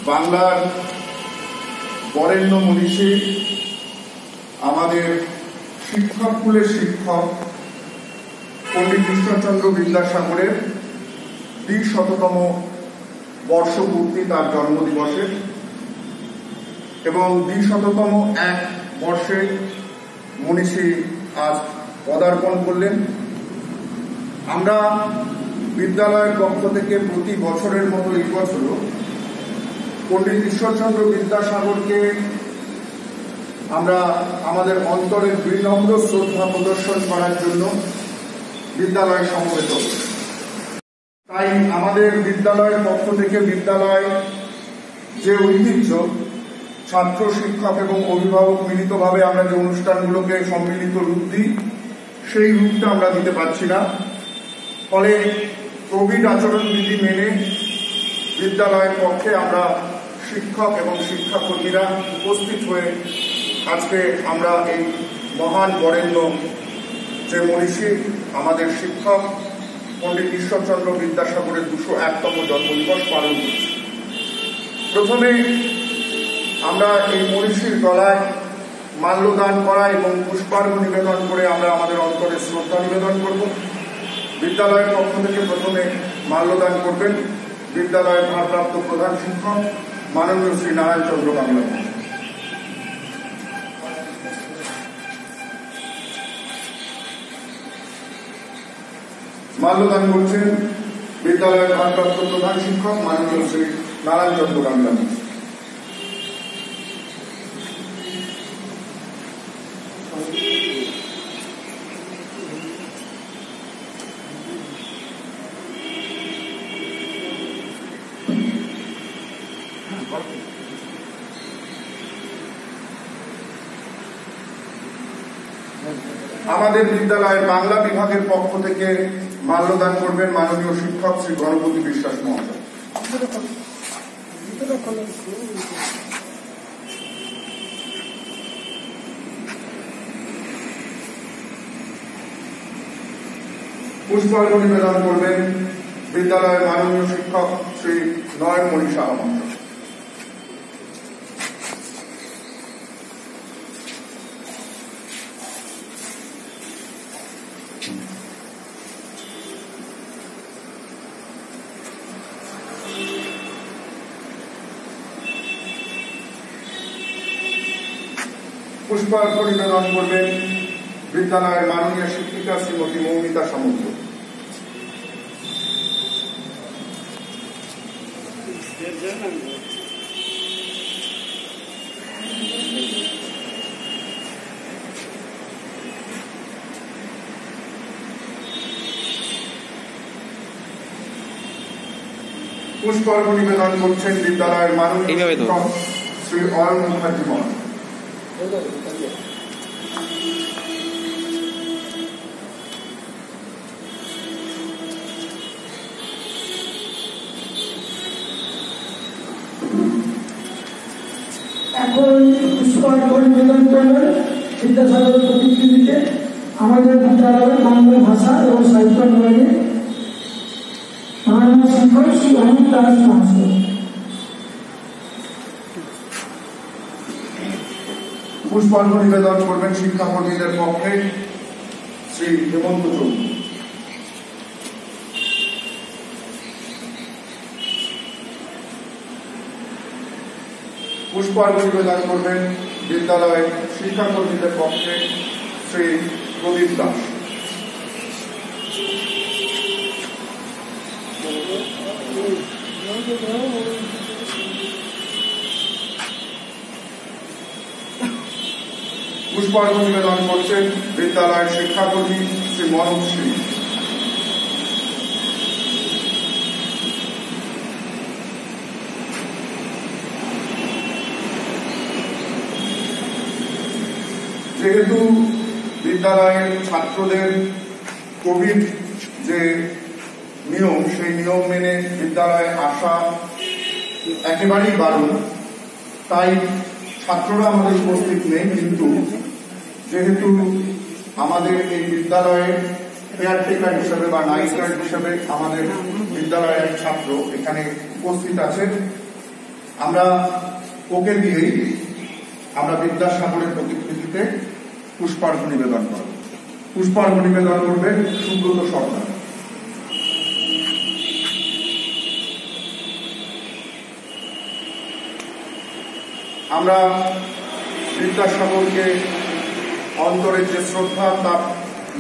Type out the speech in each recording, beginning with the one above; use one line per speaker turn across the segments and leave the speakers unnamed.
বাংলার বরেণ্য মনীষী, আমাদের শিক্ষক কুলের শিক্ষক পণ্ডিত কৃষ্ণচন্দ্র বিদ্যাসাগরের ২০শততম বর্ষপূর্তি তার জন্মদিবসে এবং ২০শততম এক বর্ষে মনীষী আজ পদার্পণ করলেন। আমরা বিদ্যালয়ের পক্ষ থেকে প্রতি বছরের মতো এই বছরও পণ্ডিত ঈশ্বরচন্দ্র বিদ্যাসাগরকে আমরা আমাদের অন্তরের বিনম্র শ্রদ্ধা প্রদর্শন করার জন্য বিদ্যালয়ে সমবেত। তাই আমাদের বিদ্যালয়ের পক্ষ থেকে বিদ্যালয় যে ঐতিহ্য, ছাত্র, শিক্ষক এবং অভিভাবক মিলিতভাবে আমরা যে অনুষ্ঠানগুলোকে সম্মিলিত রূপ দিই, সেই রূপটা আমরা দিতে পারছি না। ফলে কোভিড আচরণবিধি মেনে বিদ্যালয়ের পক্ষে আমরা শিক্ষক এবং শিক্ষাকর্মীরা উপস্থিত হয়ে আজকে আমরা এই মহান বরেণ্য যে মনীষী, আমাদের শিক্ষক পণ্ডিত ঈশ্বরচন্দ্র বিদ্যাসাগরের ২০১তম জন্মদিবস পালন করছি। প্রথমে আমরা এই মনীষীর গলায় মাল্যদান করা এবং পুষ্পার্ঘ্য নিবেদন করে আমরা আমাদের অন্তরে শ্রদ্ধা নিবেদন করব। বিদ্যালয়ের পক্ষ থেকে প্রথমে মাল্যদান করবেন বিদ্যালয়ের ভারপ্রাপ্ত প্রধান শিক্ষক মাননীয় শ্রী নারায়ণ চন্দ্র বাংলা। মাল্যদান করছেন বিদ্যালয়ের ভারপ্রাপ্ত প্রধান শিক্ষক মাননীয় শ্রী নারায়ণ চন্দ্র বাংলা। আমাদের বিদ্যালয়ের বাংলা বিভাগের পক্ষ থেকে মাল্যদান করবেন মাননীয় শিক্ষক শ্রী গণপতি বিশ্বাস মহাশয়। পুষ্পার্ঘ্য নিবেদন করবেন বিদ্যালয়ের মাননীয় শিক্ষক শ্রী নয়নমণি সাহা মহাশয়। পুষ্পার্ঘ্য নিবেদন করবেন বিদ্যালয়ের মাননীয় শিক্ষিকা শ্রীমতী মৌমিতা সামন্ত। পুষ্পার্ঘ্য নিবেদন করছেন বিদ্যালয়ের মাননীয় শিক্ষক শ্রী অয়ন মুখার্জি মহাশয়।
এখন পুষ্পার্ঘ্য নিবেদন করবেন বিদ্যাসাগরের প্রতিকৃতিতে আমাদের বিদ্যালয়ের বাংলা ভাষা এবং সাহিত্য বিভাগে মাননীয় শিক্ষক শ্রী অমিত দাস মহাশয়।
পুষ্পার্ঘ্য নিবেদন করবেন শিক্ষাকর্মীদের পক্ষে শ্রী হেমন্ত চৌধুরী। পুষ্পার্ঘ্য নিবেদন করবেন বিদ্যালয়ের শিক্ষাকর্মীদের পক্ষে শ্রী প্রদীপ দাস। পুষ্পার্ঘ্য নিবেদন করছেন বিদ্যালয়ের শিক্ষাকর্মী শ্রী মনোজ সিং। যেহেতু বিদ্যালয়ের ছাত্রদের কোভিড যে নিয়ম, সেই নিয়ম মেনে বিদ্যালয়ে আসা একেবারেই বারণ, তাই ছাত্ররা আমাদের উপস্থিত নেই। কিন্তু যেহেতু আমাদের এই বিদ্যালয়ের কেয়ারটেকার হিসেবে বা নাইট গার্ড হিসেবে আমাদের বিদ্যালয়ের ছাত্র এখানে উপস্থিত আছেন, আমরা ওকে দিয়েই আমরা বিদ্যাসাগরের প্রতিকৃতিতে পুষ্পার্ঘ নিবেদন করব। পুষ্পার্ঘ নিবেদন করবে সুব্রত সরকার। আমরা বিদ্যাসাগরকে অন্তরের যে শ্রদ্ধা তার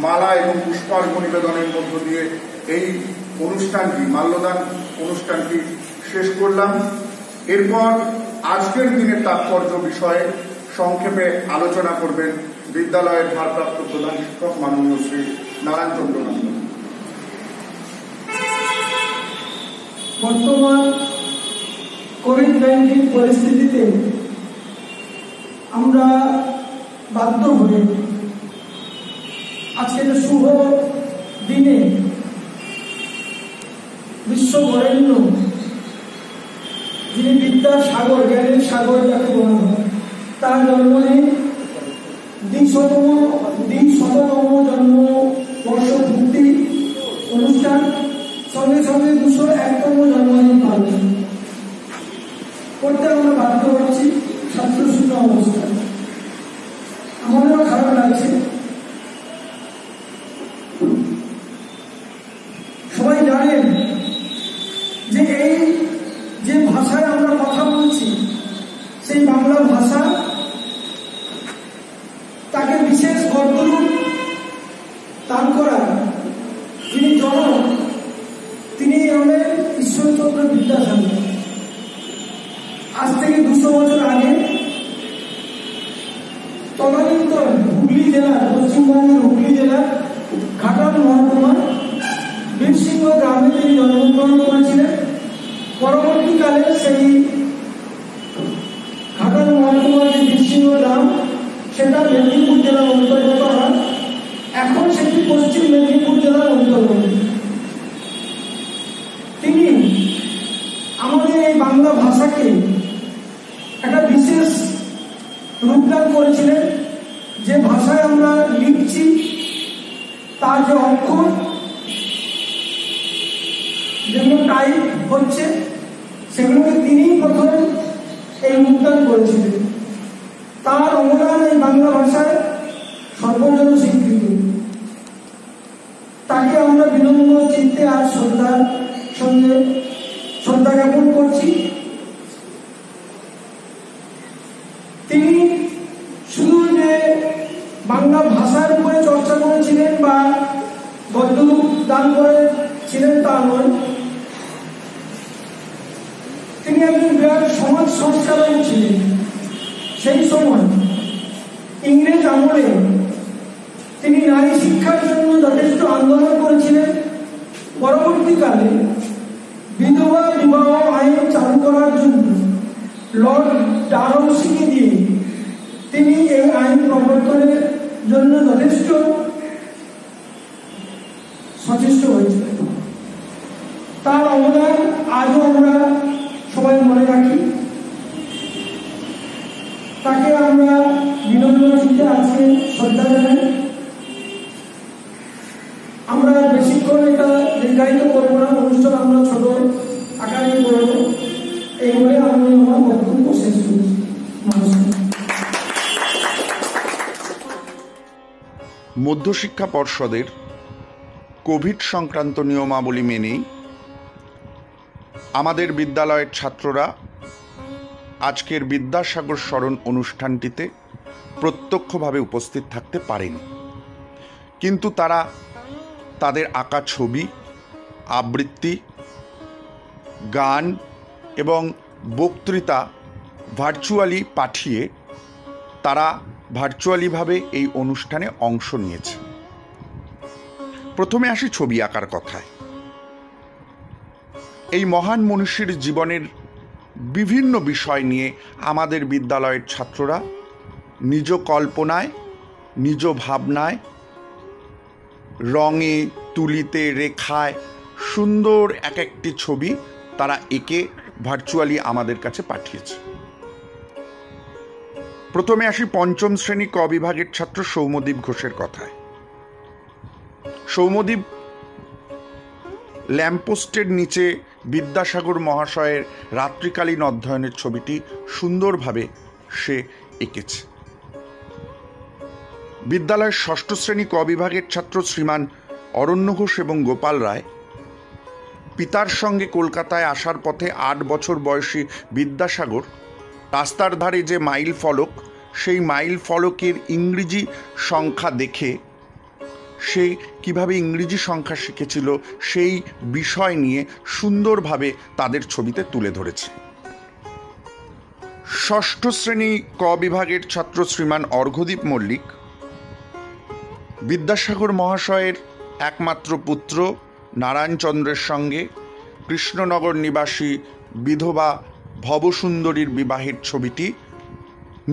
মালা এবং পুষ্পার্ঘ নিবেদনের মধ্য দিয়ে এই অনুষ্ঠানটি, মাল্যদান অনুষ্ঠানটি শেষ করলাম। এরপর আজকের দিনের তাৎপর্য বিষয়ে সংক্ষেপে আলোচনা করবেন বিদ্যালয়ের ভারপ্রাপ্ত প্রধান শিক্ষক মাননীয় শ্রী নারায়ণ চন্দ্র নন্দন।
বর্তমান কোভিড-19 পরিস্থিতিতে আমরা বাধ্য হয়ে আজকের শুভ দিনে বিশ্ববরেণ্য যিনি বিদ্যাসাগর, জ্ঞানের সাগর যাকে বলা হয়, তার জন্মদিন, দ্বিশততম জন্ম বর্ষপূর্তি অনুষ্ঠান, সঙ্গে সঙ্গে 201তম জন্মদিন পালন করতে আমরা বাধ্য হচ্ছি ছাত্রশূন্য অবস্থায়। আমাদেরও খারাপ লাগছে। সবাই জানেন যে এই যে ভাষায় আমরা কথা বলছি, সেই বাংলা ভাষা তাকে বিশেষ গর্বরূপ দান করার যিনি জনক, তিনি হলেন ঈশ্বরচন্দ্র বিদ্যাসাগর। আজ থেকে 200 বছর আগে তদানীন্তন হুগলি জেলার, পশ্চিমবঙ্গের হুগলি জেলার ঘাটাল মহকুমার বীরসিংহ গ্রামে তিনি জন্মগ্রহণ করেছিলেন। পরবর্তীকালে সেই ঘাটাল মহকুমার যে বীরসিংহ গ্রাম, সেটা মেদিনীপুর জেলার অন্তর্গত হয়। এখন সেটি পশ্চিম মেদিনীপুর জেলার অন্তর্গত। তিনি আমাদের এই বাংলা ভাষাকে একটা বিশেষ রূপদান করেছিলেন। যে ভাষায় আমরা লিখছি তার যে অক্ষর, যেগুলো টাইপ হচ্ছে, সেগুলোকে তিনি প্রথম এই রূপদান করেছিলেন। তার অবদান এই বাংলা ভাষায় সর্বজন স্বীকৃত। তাকে আমরা বিনম্র চিত্তে আর শ্রদ্ধার সঙ্গে শ্রদ্ধা জ্ঞাপন করছি। তিনি শুধু যে বাংলা ভাষার উপরে চর্চা করেছিলেন বা গদ্যরূপ দান করেছিলেন তা নয়, তিনি একজন বিরাট সমাজ সংস্কারক ছিলেন। সেই সময় ইংরেজ আমলে তিনি নারী শিক্ষার জন্য যথেষ্ট আন্দোলন করেছিলেন। পরবর্তীকালে বিধবা বিবাহ আইন চালু করার জন্য লর্ড ডালহৌসিকে দিয়ে তিনি এই আইন প্রবর্তনের জন্য যথেষ্ট সচেষ্ট হয়েছিলেন। তার অবদান আজও আমরা সবাই মনে রাখি। তাকে আমরা বিনম্র চিত্তে আজকে শ্রদ্ধা জানাই। আমরা বেশিক্ষণ এটা দীর্ঘায়িত করবো না, অনুষ্ঠান আমরা ছোট আকারে করব। এই বলে আমি আমার বক্তব্য শেষ করছি।
মধ্যশিক্ষা পর্ষদের কোভিড সংক্রান্ত নিয়মাবলী মেনেই আমাদের বিদ্যালয়ের ছাত্ররা আজকের বিদ্যাসাগর স্মরণ অনুষ্ঠানটিতে প্রত্যক্ষভাবে উপস্থিত থাকতে পারেনি, কিন্তু তারা তাদের আঁকা ছবি, আবৃত্তি, গান এবং বক্তৃতা ভার্চুয়ালি পাঠিয়ে তারা ভার্চুয়ালিভাবে এই অনুষ্ঠানে অংশ নিয়েছে। প্রথমে আসি ছবি আঁকার কথায়। এই মহান মনীষীর জীবনের বিভিন্ন বিষয় নিয়ে আমাদের বিদ্যালয়ের ছাত্ররা নিজ কল্পনায়, নিজ ভাবনায়, রঙে, তুলিতে, রেখায় সুন্দর এক একটি ছবি তারা এঁকে ভার্চুয়ালি আমাদের কাছে পাঠিয়েছে। প্রথমে আসি পঞ্চম শ্রেণী ক বিভাগের ছাত্র সৌম্যদীপ ঘোষের কথায়। সৌম্যদীপ ল্যাম্পপোস্টের নিচে বিদ্যাসাগর মহাশয়ের রাত্রিকালীন অধ্যয়নের ছবিটি সুন্দরভাবে সে এঁকেছে। বিদ্যালয়ের ষষ্ঠ শ্রেণী ক বিভাগের ছাত্র শ্রীমান অরণ্য ঘোষ এবং গোপাল রায় পিতার সঙ্গে কলকাতায় আসার পথে 8 বছর বয়সী বিদ্যাসাগর রাস্তার ধারে যে মাইল ফলক, সেই মাইল ফলকের ইংরেজি সংখ্যা দেখে সে কিভাবে ইংরেজি সংখ্যা শিখেছিল সেই বিষয় নিয়ে সুন্দরভাবে তাদের ছবিতে তুলে ধরেছে। ষষ্ঠ শ্রেণী ক বিভাগের ছাত্র শ্রীমান অর্ঘ্যদীপ মল্লিক বিদ্যাসাগর মহাশয়ের একমাত্র পুত্র নারায়ণচন্দ্রের সঙ্গে কৃষ্ণনগর নিবাসী বিধবা ভবসুন্দরীর বিবাহের ছবিটি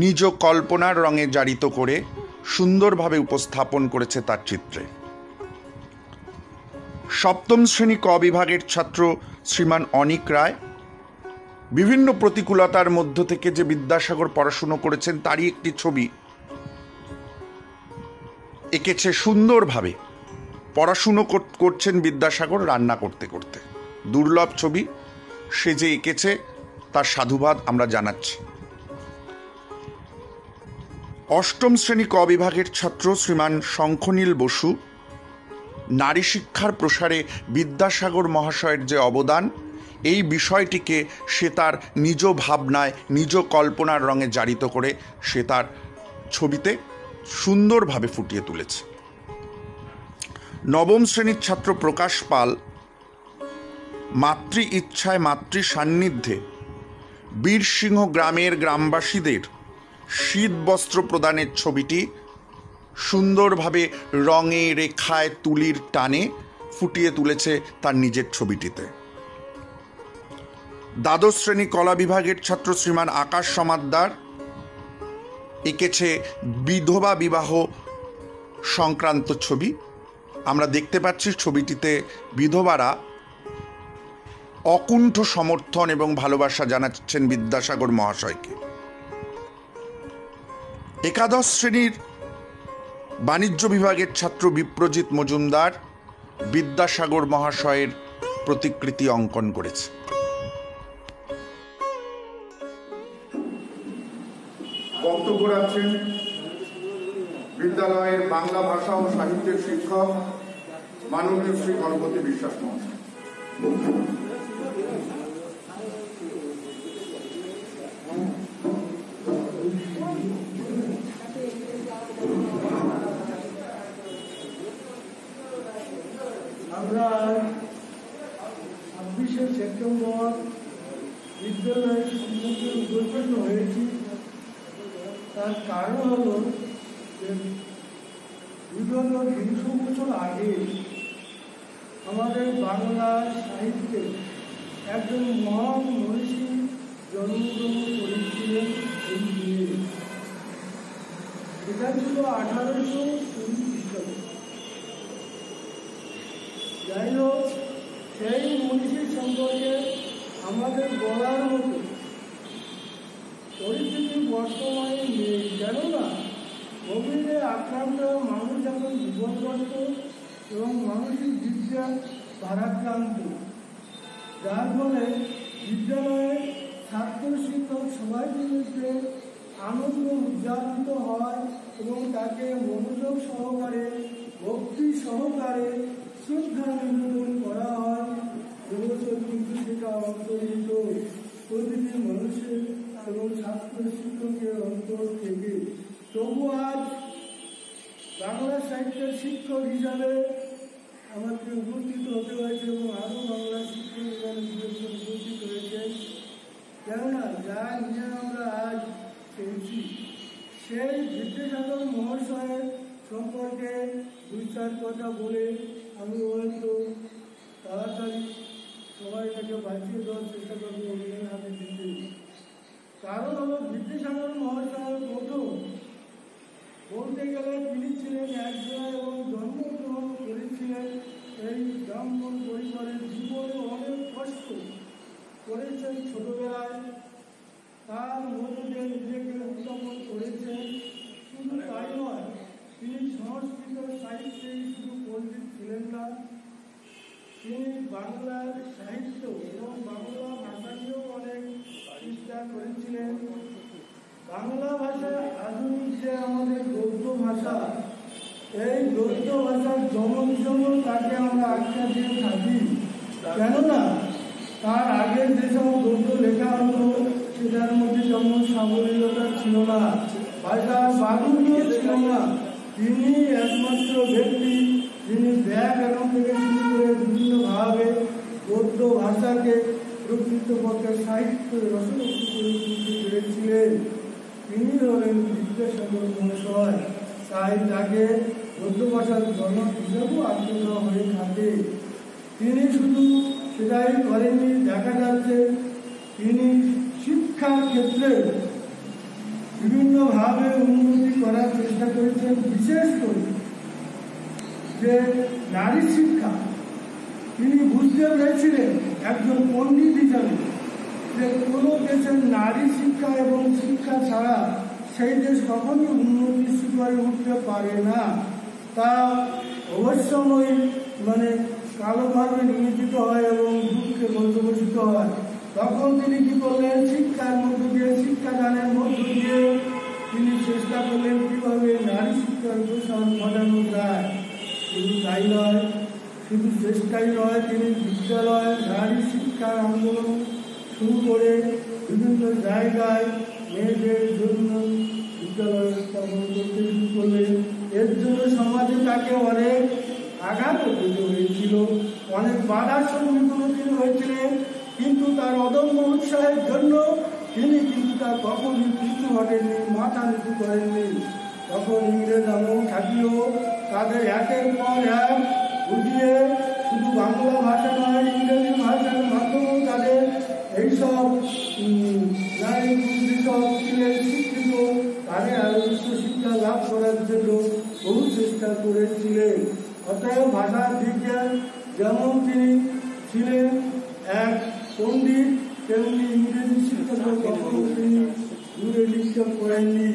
নিজ কল্পনার রঙে জারিত করে সুন্দরভাবে উপস্থাপন করেছে তার চিত্রে। সপ্তম শ্রেণী ক বিভাগের ছাত্র শ্রীমান অনিক রায় বিভিন্ন প্রতিকূলতার মধ্য থেকে যে বিদ্যাসাগর পড়াশুনো করেছেন তারই একটি ছবি এঁকেছে সুন্দরভাবে। পড়াশুনো করছেন বিদ্যাসাগর রান্না করতে করতে, দুর্লভ ছবি সে যে এঁকেছে তার সাধুবাদ আমরা জানাচ্ছি। অষ্টম শ্রেণী ক বিভাগের ছাত্র শ্রীমান শঙ্খনীল বসু নারী শিক্ষার প্রসারে বিদ্যাসাগর মহাশয়ের যে অবদান, এই বিষয়টিকে সে তার নিজ ভাবনায় নিজ কল্পনার রঙে জারিত করে সে তার ছবিতে সুন্দরভাবে ফুটিয়ে তুলেছে। নবম শ্রেণীর ছাত্র প্রকাশ পাল মাতৃ ইচ্ছায় মাতৃ সান্নিধ্যে বীরসিংহ গ্রামের গ্রামবাসীদের শীত বস্ত্র প্রদানের ছবিটি সুন্দরভাবে রঙে রেখায় তুলির টানে ফুটিয়ে তুলেছে তার নিজের ছবিটিতে। দ্বাদশ শ্রেণী কলা বিভাগের ছাত্র শ্রীমান আকাশ সমাদ্দার এঁকেছে বিধবা বিবাহ সংক্রান্ত ছবি। আমরা দেখতে পাচ্ছি ছবিটিতে বিধবারা অকুণ্ঠ সমর্থন এবং ভালোবাসা জানাচ্ছেন বিদ্যাসাগর মহাশয়কে। একাদশ শ্রেণীর বাণিজ্য বিভাগের ছাত্র বিপ্রজিৎ মজুমদার বিদ্যাসাগর মহাশয়ের প্রতিকৃতি অঙ্কন করেছে।
বক্তব্য রাখছেন বিদ্যালয়ের বাংলা ভাষা ও সাহিত্যের শিক্ষক মাননীয় শ্রী গণপতি বিশ্বাস মহাশয়।
আমরা 26শে সেপ্টেম্বর বিদ্যালয়ের সম্মুখে উপস্থিত হয়েছি। তার কারণ হলো যে বিগত 200 বছর আগে আমাদের বাংলা সাহিত্যে একজন মহান মনীষী জন্মগ্রহণ করেছিলেন এই দিনে। এটা ছিল 1820 খ্রিস্টাব্দে। যাই হোক, সেই মনীষীর সম্পর্কে আমাদের বলার মতো পরিস্থিতি বর্তমানে নেই। কেননা কোভিডে আক্রান্ত মানুষ এখন বিপদগ্রস্ত এবং মানসিক বিদ্যা ভারাক্রান্ত, যার ফলে বিদ্যালয়ে ছাত্র শিক্ষক সবাই মিলে আনন্দ উদযাপিত হয় এবং তাকে মনোযোগ সহকারে ভক্তি সহকারে শ্রদ্ধা নিবেদন করা হয়। এবছর কিন্তু সেটা অন্তর্হিত প্রতিটি মানুষের এবং ছাত্র শিক্ষকের অন্তর থেকে। তবু আজ বাংলা সাহিত্যের শিক্ষক হিসাবে আমাকে উপস্থিত হতে হয়েছে এবং আরও বাংলা শিক্ষক হিসাবে উপস্থিত হয়েছে। কেননা যা নিয়ে আমরা আজ চলছি সেই বিদ্যাসাগর মহাশয়ের সম্পর্কে 2-4 কথা বলে আমি হয়তো তাড়াতাড়ি সবাইটাকে বাঁচিয়ে দেওয়ার চেষ্টা করবো অভিযান হাতে দিতে। কারণ হলো বিদ্যাসাগর মহাশয় প্রথম বলতে গেলে তিনি ছিলেন একজন এবং জন্মগ্রহণ করেছিলেন এই ব্রাহ্মণ পরিবারের। জীবনে অনেক কষ্ট করেছেন ছোটবেলায়, তার মধ্যে দিয়ে নিজেকে উত্থাপন করেছেন। শুধু তাই নয়, তিনি সংস্কৃত সাহিত্যেই শুধু পণ্ডিত ছিলেন না, তিনি বাংলার সাহিত্য এবং ভাষার জন্মের জন্য তাকে আমরা আখ্যা দিয়ে থাকি। কেননা তার আগে যেসব গদ্য লেখা হতো সেটার মধ্যে যেমন সাবলীলতা ছিল না, ভাষার প্রাবল্য ছিল না। তিনি একমাত্র ব্যক্তি যিনি ব্যাকরণ থেকে শুরু করে বিভিন্নভাবে গদ্য ভাষাকে প্রকৃতপক্ষে সাহিত্য রসবস্তু করে তুলতে পেরেছিলেন। তিনি হলেন বিদ্যাসাগর মহাশয়। তাই তাকে গদ্য ভাষার জনক হিসেবেও আখ্যায়িত হয়ে থাকে। তিনি শুধু সেটাই করেননি, দেখা যাচ্ছে তিনি শিক্ষার ক্ষেত্রে বিভিন্নভাবে উন্নতি করার চেষ্টা করেছেন। বিশেষ করে যে নারী শিক্ষা, তিনি বুঝতে পেরেছিলেন একজন পণ্ডিত হিসাবে যে কোনো দেশের নারী শিক্ষা এবং শিক্ষা ছাড়া সেই দেশ কখনই উন্নতির শিখরে উঠতে পারে না। তা অবশ্যই কালোভাবে নিয়োজিত হয় এবং দুঃখে পর্যবসিত হয়। তখন তিনি কি করলেন, শিক্ষার মধ্য দিয়ে, শিক্ষাদানের মধ্য দিয়ে তিনি চেষ্টা করলেন কিভাবে নারী শিক্ষার প্রসার ঘটানো যায়। শুধু তাই নয়, শুধু চেষ্টাই নয়, তিনি বিদ্যালয় নারী শিক্ষার আন্দোলন শুরু করে বিভিন্ন জায়গায় মেয়েদের জন্য বিদ্যালয় স্থাপন করতে শুরু করলেন। এর জন্য সমাজে তাকে অনেক আঘাত পেতে হয়েছিল, অনেক বাধার সম্মুখীন তিনি হয়েছিলেন। কিন্তু তার অদম্য উৎসাহের জন্য তিনি কিন্তু তার কখনই পিছু হটেননি, মাথা নিচু করেননি। তখন ইংরেজ আমল থাকলেও তাদের একের পর এক বুঝিয়ে শুধু বাংলা ভাষা নয়, ইংরেজি ভাষার মাধ্যমেও তাদের এইসব নারী যেসব ছিলেন শিক্ষিত তাদের আরো উচ্চ শিক্ষা লাভ করার জন্য বহু চেষ্টা করেছিলেন। অতএব ভাষার বিজ্ঞান যেমন তিনি ছিলেন এক পণ্ডিত, তেমনি ইংরেজি শিক্ষাকে কখনো তিনি দূরে লিপ্ত করেননি।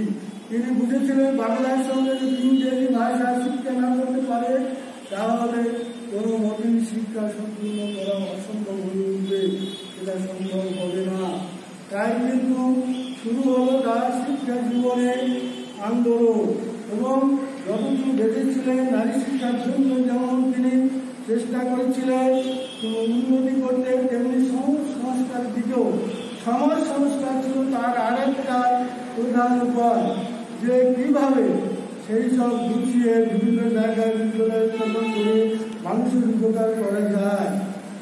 তিনি বুঝেছিলেন বাংলার সঙ্গে যদি ইংরেজি ভাষা শিক্ষা না করতে পারে তাহলে কোনো মতেই শিক্ষা সম্পূর্ণ করা অসম্ভব হয়ে উঠবে, এটা সম্ভব হবে না। তাই কিন্তু শুরু হলো তার শিক্ষা জীবনে আন্দোলন। এবং যতটুকু দেখেছিলেন নারী শিক্ষার জন্য যেমন তিনি চেষ্টা করেছিলেন উন্নতি করতে, তেমনি সমাজ সংস্কার দিকেও। সমাজ সংস্কার ছিল তার আরেকটা প্রধান উপায়, যে কিভাবে সেই সব গুছিয়ে বিভিন্ন জায়গায় বিদ্যালয় স্থাপন করে মানুষের উপকার করা যায়,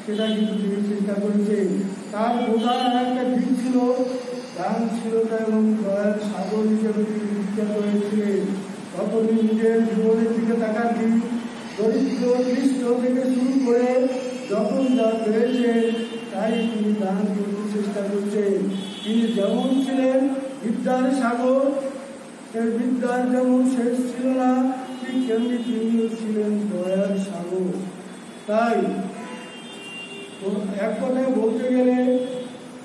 সেটা কিন্তু তিনি চেষ্টা করেছেন। তার প্রধান আরেকটা দিক ছিল দানশীলতা এবং দয়ার সাগর হিসেবে তিনি বিখ্যাত হয়েছিলেন। তখনই নিজের জীবনের দিকে তাকান, দরিদ্র কৃষ্ট থেকে শুরু করে যখন যা পেরেছে তাই তিনি দান করতে চেষ্টা করছেন। তিনি যেমন ছিলেন বিদ্যার সাগর, এই বিদ্যার যেমন শেষ ছিল না, ঠিক তেমনি তিনিও ছিলেন দয়ার সাগর। তাই এক কথায় বলতে গেলে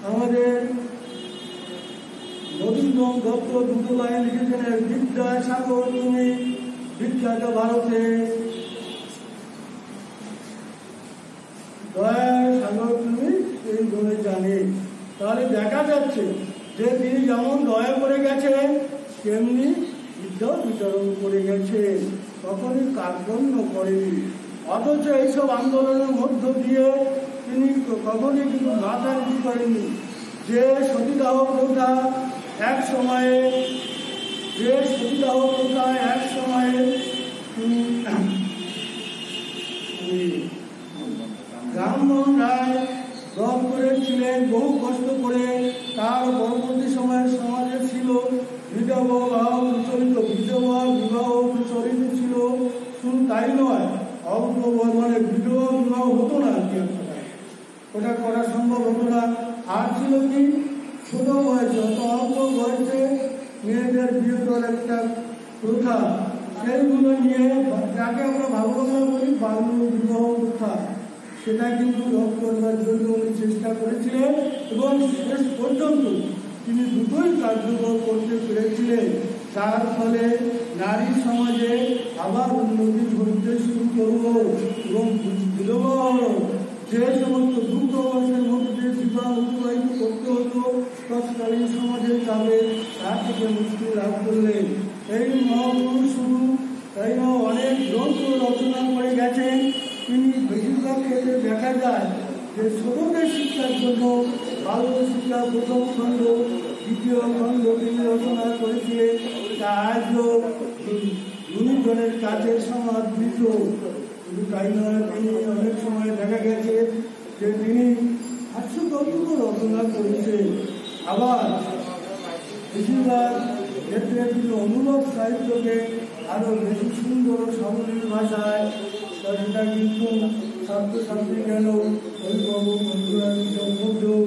আমাদের রবীন্দ্রনাথ দত্ত দুটো লাইন লিখেছেন, বিদ্যার সাগর তুমি বিখ্যাত ভারতে, দয়ার সাগর তুমি এই বলে জানে। তাহলে দেখা যাচ্ছে যে তিনি যেমন দয়া করে গেছেন তেমনি বিদ্যা বিতরণ করে গেছে, কখনই কার্পণ্য করেনি। অথচ এইসব আন্দোলনের মধ্য দিয়ে তিনি কখনই কিন্তু মাথা নিচু করেননি। যে সতীদাহ প্রথা এক সময়ে রামমোহন রায় রদ করেছিলেন বহু কষ্ট করে। তার পরবর্তী সময়ে সমাজে ছিল বিধবা বিবাহ প্রচলিত ছিল। শুধু তাই নয়, বিধবা বিবাহ হতো না, ওটা করা সম্ভব হতো না। আর ছিল কি, ছোট বয়সে অত অল্প বয়সে মেয়েদের বিয়ে করার একটা প্রথা, সেইগুলো নিয়ে যাকে আমরা ভালোবাসা বলি বাল্য বিবাহ প্রথা, সেটা কিন্তু রদ করবার জন্য উনি চেষ্টা করেছিলেন এবং শেষ পর্যন্ত তিনি দুটোই কার্যকর করতে পেরেছিলেন। তার ফলে নারী সমাজে আবার উন্নতি ঘটতে শুরু করল এবং বিধবা হল। যে সমস্ত দুঃখ বয়সের মধ্যে বিবাহ অতিবাহিত করতে হতো তৎকালীন সমাজের কাজে তার থেকে মুক্তি লাভ করলেন। এই মহাপুরুষ শুরু তাই তাইও অনেক গ্রন্থ রচনা করে গেছেন। তিনি বেশিরভাগ ক্ষেত্রে দেখা যায় যে ছোটদের শিক্ষার জন্য বাল্য শিক্ষা প্রথম খণ্ড, দ্বিতীয় খণ্ড তিনি রচনা করেছিলেন, তা আজও গুণীজনের কাছে সমাদৃত। শুধু তাই নয়, তিনি অনেক সময় দেখা গেছে যে তিনি হাস্যতত্ত্ব রচনা করেছেন। আবার বেশিরভাগ ক্ষেত্রে তিনি অনুবাদ সাহিত্যকে আরো বেশি সুন্দর সাবলীল ভাষায়, সেটা কিন্তু ছাত্রছাত্রীগণ অভিভাবক বন্ধুরা মধ্যেও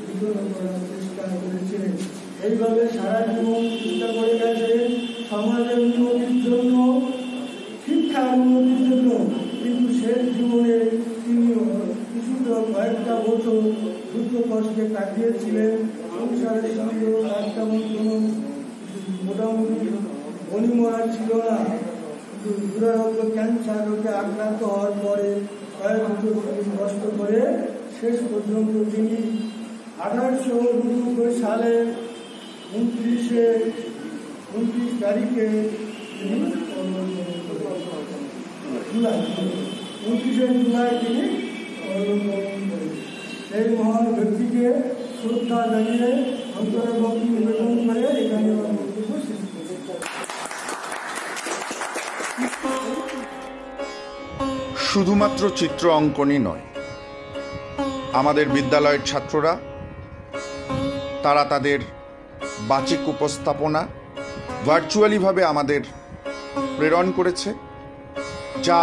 বিতরণ করার চেষ্টা করেছেন। এইভাবে সারা জীবন চেষ্টা করে গেছেন সমাজের উন্নতির জন্য, শিক্ষার উন্নতির জন্য। কিন্তু শেষ জীবনে তিনি কিছুটা কয়েকটা বছর দুঃখ কষ্টে কাটিয়েছিলেন। সংসারের সঙ্গে তার তেমন কোনো মোটামুটি অনিমরা ছিল না। দুরারোগ্য ক্যান্সার রোগে আক্রান্ত হওয়ার পরে কয়েক বছর কষ্ট করে শেষ পর্যন্ত তিনি 1899 সালের 29 তারিখে জুলাই তিনি অবলম্বন করেন। সেই মহান ব্যক্তিকে শ্রদ্ধা জানিয়ে অন্তরের ভক্তি নিবেদন করে এখানে বক্তব্য শেষ করেছে।
শুধুমাত্র চিত্র অঙ্কনই নয়, আমাদের বিদ্যালয়ের ছাত্ররা তারা তাদের বাচিক উপস্থাপনা ভার্চুয়ালিভাবে আমাদের প্রেরণ করেছে, যা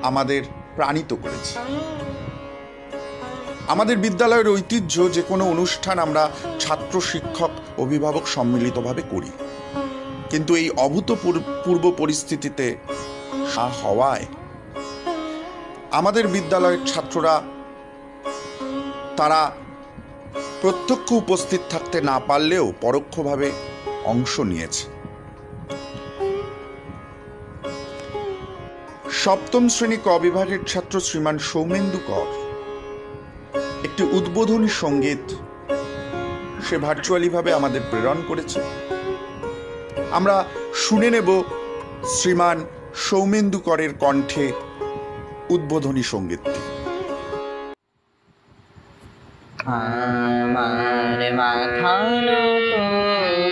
আমাদের প্রাণিত করেছে। আমাদের বিদ্যালয়ের ঐতিহ্য যে কোনো অনুষ্ঠান আমরা ছাত্র, শিক্ষক, অভিভাবক সম্মিলিতভাবে করি, কিন্তু এই অভূতপূর্ব পরিস্থিতিতে হওয়ায় আমাদের বিদ্যালয়ের ছাত্ররা তারা প্রত্যক্ষ উপস্থিত থাকতে না পারলেও পরোক্ষভাবে অংশ নিয়েছে। সপ্তম শ্রেণী ক বিভাগের ছাত্র শ্রীমান সৌমেন্দু কর একটি উদ্বোধনী সঙ্গীত সে ভার্চুয়ালিভাবে আমাদের প্রেরণ করেছে। আমরা শুনে নেব শ্রীমান সৌমেন্দু করের কণ্ঠে উদ্বোধনী সঙ্গীতটি।
আমার মাথা নত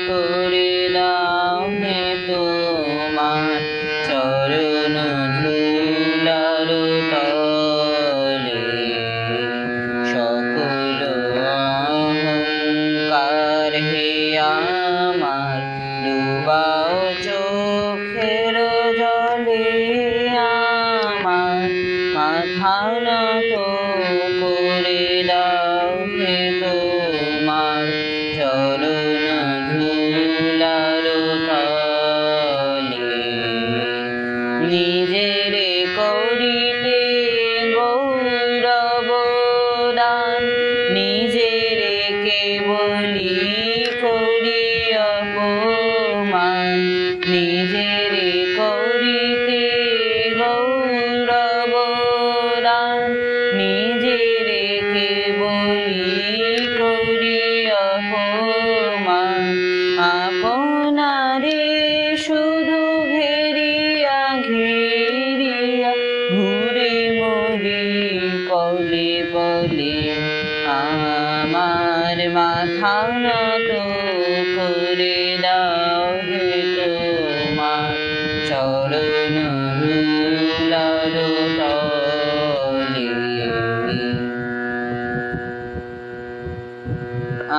করে দাও হে তোমার চরণ ধুলার তলে, সকল অহংকার হে আমার ডুবাও চোখের জলে। আমার মাথা নত করে দাও হে তোমার চরণ ধুলার তলে, নিজের করিতে গৌরব দান, নিজের কেবলি করি অপমান, নিজের করিতে গৌরব দান, নিজের কেবলি করি অপমান। আপনারে শুধু ঘেরিয়া ঘেরিয়া ঘুরে মরি পলে পলে। আমার মাথা নত করে দাও হে তোমার চরণ ধুলার তলে।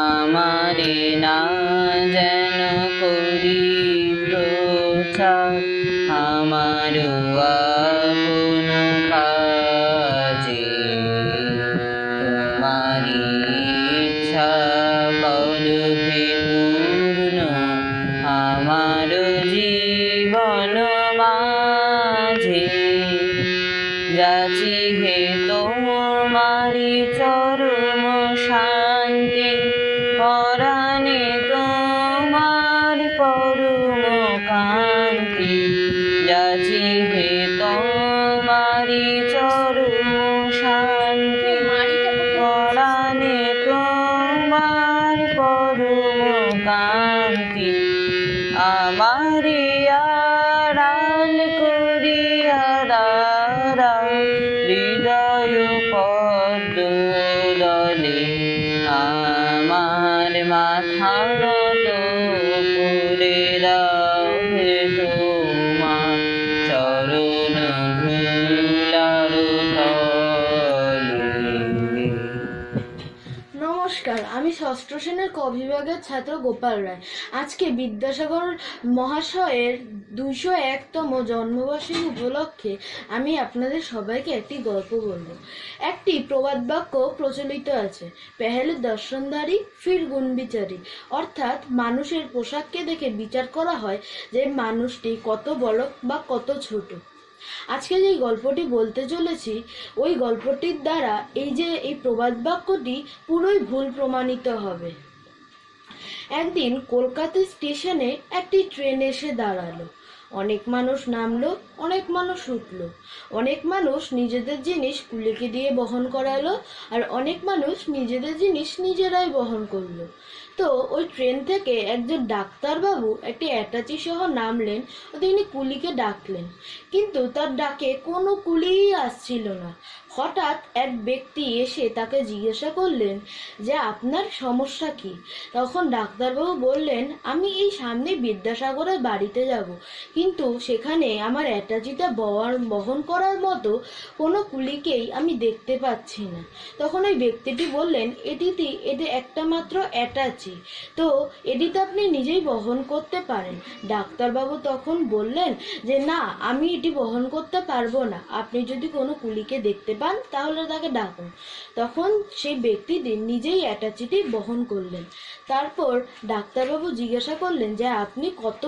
আমারে না যেন করি প্রচার, আমার আপন কাজে তোমারি ইচ্ছা করো হে আমার মাথা নত করে দাও হে তোমার চরণ ধুলার তলে।
নমস্কার, আমি ষষ্ঠ শ্রেণীর ক বিভাগের ছাত্র গোপাল রায়। আজকে বিদ্যাসাগর মহাশয়ের 201তম জন্মবার্ষিকী উপলক্ষে আমি আপনাদের সবাইকে একটি গল্প বলব। একটি প্রবাদ বাক্য প্রচলিত আছে, পেহেলে দর্শনধারী ফির গুণ বিচারী, অর্থাৎ মানুষের পোশাককে দেখে বিচার করা হয় যে মানুষটি কত বড় বা কত ছোট। আজকে যে গল্পটি বলতে চলেছি, ওই গল্পটির দ্বারা এই প্রবাদ বাক্যটি পুরোই ভুল প্রমাণিত হবে। একদিন কলকাতা স্টেশনে একটি ট্রেন এসে দাঁড়ালো। অনেক মানুষ নামলো, অনেক মানুষ উঠলো। অনেক মানুষ নিজেদের জিনিস কুলিকে দিয়ে বহন করালো, আর অনেক মানুষ নিজেদের জিনিস নিজেরাই বহন করলো। তো ওই ট্রেন থেকে একজন ডাক্তারবাবু একটি অ্যাটাচি সহ নামলেন ও তিনি কুলিকে ডাকলেন, কিন্তু তার ডাকে কোনো কুলিই আসছিল না। হঠাৎ এক ব্যক্তি এসে তাকে জিজ্ঞাসা করলেন যে আপনার সমস্যা কি। তখন ডাক্তারবাবু বললেন, আমি এই সামনে বিদ্যাসাগরের বাড়িতে যাব, কিন্তু সেখানে আমার অ্যাটাচিটা বহন করার মতো কোনো কুলিকেই আমি দেখতে পাচ্ছি না। তখন ওই ব্যক্তিটি বললেন, এটি একটা মাত্র অ্যাটাচি, তো এটি তো আপনি নিজেই বহন করতে পারেন। ডাক্তারবাবু তখন বললেন যে না, আমি এটি বহন করতে পারবো না, আপনি যদি কোনো কুলিকে দেখতে পান তাহলে তাকে ডাকুন। তখন সেই ব্যক্তিটি নিজেই অ্যাটাচিটি বহন করলেন। তারপর ডাক্তারবাবু জিজ্ঞাসা করলেন যে আপনি কত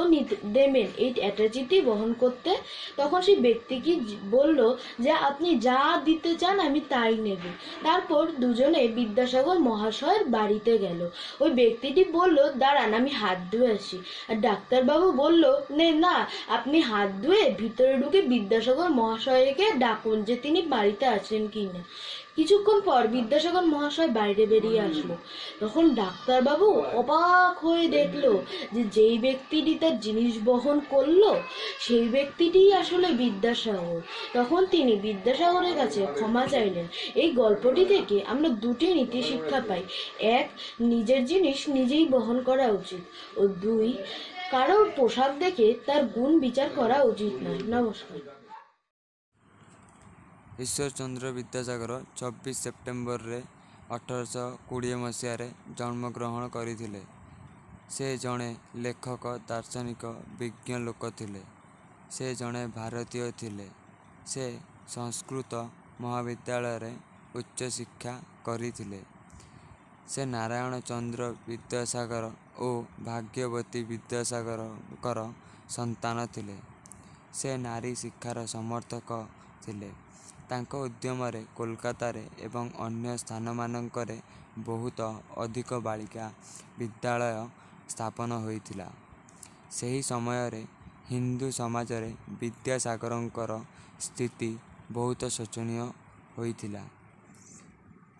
দেবেন এই অ্যাটাচিটি বহন করতে। তখন সেই ব্যক্তি কি বলল যে আপনি যা দিতে চান আমি তাই নেব। তারপর দুজনে বিদ্যাসাগর মহাশয়ের বাড়িতে গেল। ওই ব্যক্তিটি বলল, দাঁড়ান আমি হাত ধুয়ে আসি। আর ডাক্তারবাবু বলল, না, আপনি হাত ধুয়ে ভিতরে ঢুকে বিদ্যাসাগর মহাশয়কে ডাকুন যে তিনি বাড়িতে আছেন কিনা। কিছুক্ষণ পর বিদ্যাসাগর মহাশয় বাইরে বেরিয়ে আসলো। তখন ডাক্তারবাবু অবাক হয়ে দেখলো যে যেই ব্যক্তিটি তার জিনিস বহন করলো সেই ব্যক্তিটিই আসলে বিদ্যাসাগর। তখন তিনি বিদ্যাসাগরের কাছে ক্ষমা চাইলেন। এই গল্পটি থেকে আমরা দুটি নীতি শিক্ষা পাই। এক, নিজের জিনিস নিজেই বহন করা উচিত, ও দুই, কারোর পোশাক দেখে তার গুণ বিচার করা উচিত নয়। নমস্কার।
ଈଶ୍ୱରଚନ୍ଦ୍ର ବିଦ୍ୟାସାଗର 24 ସେପ୍ଟେମ୍ବରରେ 1820 ମସିହାରେ ଜନ୍ମଗ୍ରହଣ କରିଥିଲେ। ସେ ଜଣେ ଲେଖକ, ଦାର୍ଶନିକ, ବିଜ୍ଞ ଲୋକ ଥିଲେ। ସେ ଜଣେ ଭାରତୀୟ ଥିଲେ। ସେ ସଂସ୍କୃତ ମହାବିଦ୍ୟାଳୟରେ ଉଚ୍ଚଶିକ୍ଷା କରିଥିଲେ। ସେ ନାରାୟଣ ଚନ୍ଦ୍ର ବିଦ୍ୟାସାଗର ଓ ଭାଗ୍ୟବତୀ ବିଦ୍ୟାସାଗରଙ୍କର ସନ୍ତାନ ଥିଲେ। ସେ ନାରୀ ଶିକ୍ଷାର ସମର୍ଥକ ଥିଲେ। ତାଙ୍କ ଉଦ୍ୟମରେ କୋଲକାତାରେ ଏବଂ ଅନ୍ୟ ସ୍ଥାନମାନଙ୍କରେ ବହୁତ ଅଧିକ ବାଳିକା ବିଦ୍ୟାଳୟ ସ୍ଥାପନ ହୋଇଥିଲା। ସେହି ସମୟରେ ହିନ୍ଦୁ ସମାଜରେ ବିଦ୍ୟାସାଗରଙ୍କର ସ୍ଥିତି ବହୁତ ଶୋଚନୀୟ ହୋଇଥିଲା।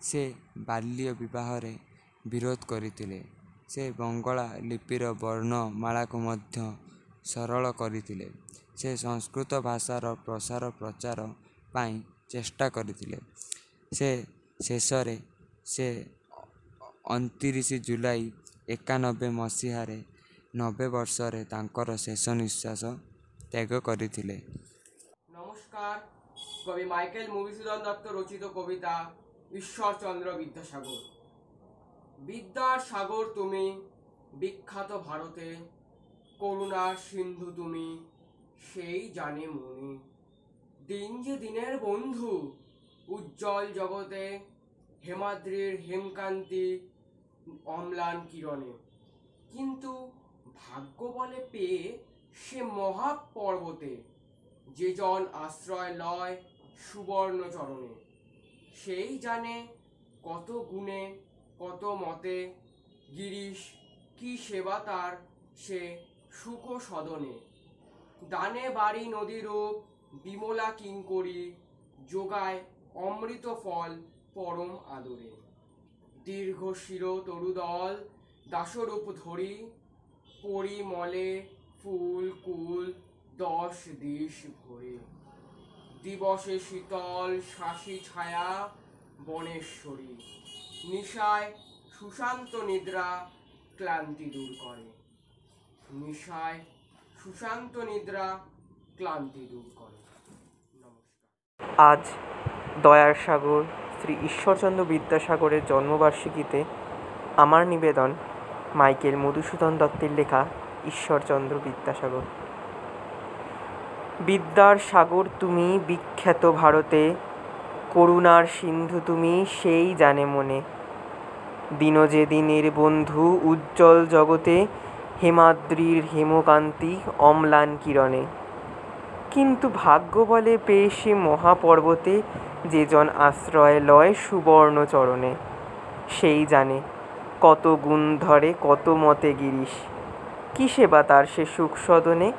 ସେ ବାଲ୍ୟ ବିବାହରେ ବିରୋଧ କରିଥିଲେ। ସେ ବଙ୍ଗଳା ଲିପିର ବର୍ଣ୍ଣମାଳାକୁ ମଧ୍ୟ ସରଳ କରିଥିଲେ। ସେ ସଂସ୍କୃତ ଭାଷାର ପ୍ରଚାର ପାଇଁ ଚେଷ୍ଟା କରିଥିଲେ। ଶେଷରେ ସେ 29 ଜୁଲାଇ 91 ମସିହାରେ 90 ବର୍ଷରେ ତାଙ୍କର ଶେଷ ନିଶ୍ୱାସ ତ୍ୟାଗ କରିଥିଲେ।
নমস্কার। কবি মাইকেল মধুসূদন দত্ত রচিত কবিতা ঈশ্বরচন্দ্র বিদ্যাসাগর। বিদ্যার সাগর তুমি, বিখ্যাত ভারতে, করুণার সিন্ধু তুমি, সেই জানে মনে। দিন যে দিনের বন্ধু, উজ্জ্বল জগতে, হেমাদ্রির হেমকান্তি অম্লান কিরণে। কিন্তু ভাগ্য বলে পেয়ে সে মহাপর্বতে, যে জন আশ্রয় লয় সুবর্ণ চরণে। সেই জানে কত গুণে কত মতে, গিরিশ কি সেবা তার সে সুখ সদনে। দানে বাড়ি নদীরূপ বিমলা কিঙ্করী, যোগায় অমৃত ফল পরম আদরে। দীর্ঘ শির তরুদল দাসরূপ ধরি, পরিমলে ফুল কুল 10 দিশ ভরে। দিবসে শীতল শাসী ছায়া বনেশ্বরী, নিশায় সুশান্ত নিদ্রা ক্লান্তি দূর করে। নিশায় সুশান্ত নিদ্রা ক্লান্তি দূর করে। নমস্কার।
আজ দয়ার সাগর শ্রী ঈশ্বরচন্দ্র বিদ্যাসাগরের জন্মবার্ষিকীতে আমার নিবেদন মাইকেল মধুসূদন দত্তের লেখা ঈশ্বরচন্দ্র বিদ্যাসাগর। বিদ্যার সাগর তুমি বিখ্যাত ভারতে, করুণার সিন্ধু তুমি সেই জানে মনে। দিনজে দিনের বন্ধু উজ্জ্বল জগতে, হেমাদ্রির হেমকান্তি অম্লান কিরণে। কিন্তু ভাগ্য বলে পেয়ে সে মহাপর্বতে, যে জন আশ্রয় লয় সুবর্ণ চরণে। সেই জানে কত গুণ ধরে কত মতে গিরিশ, কিসে বা তার সে সুখ সদনে।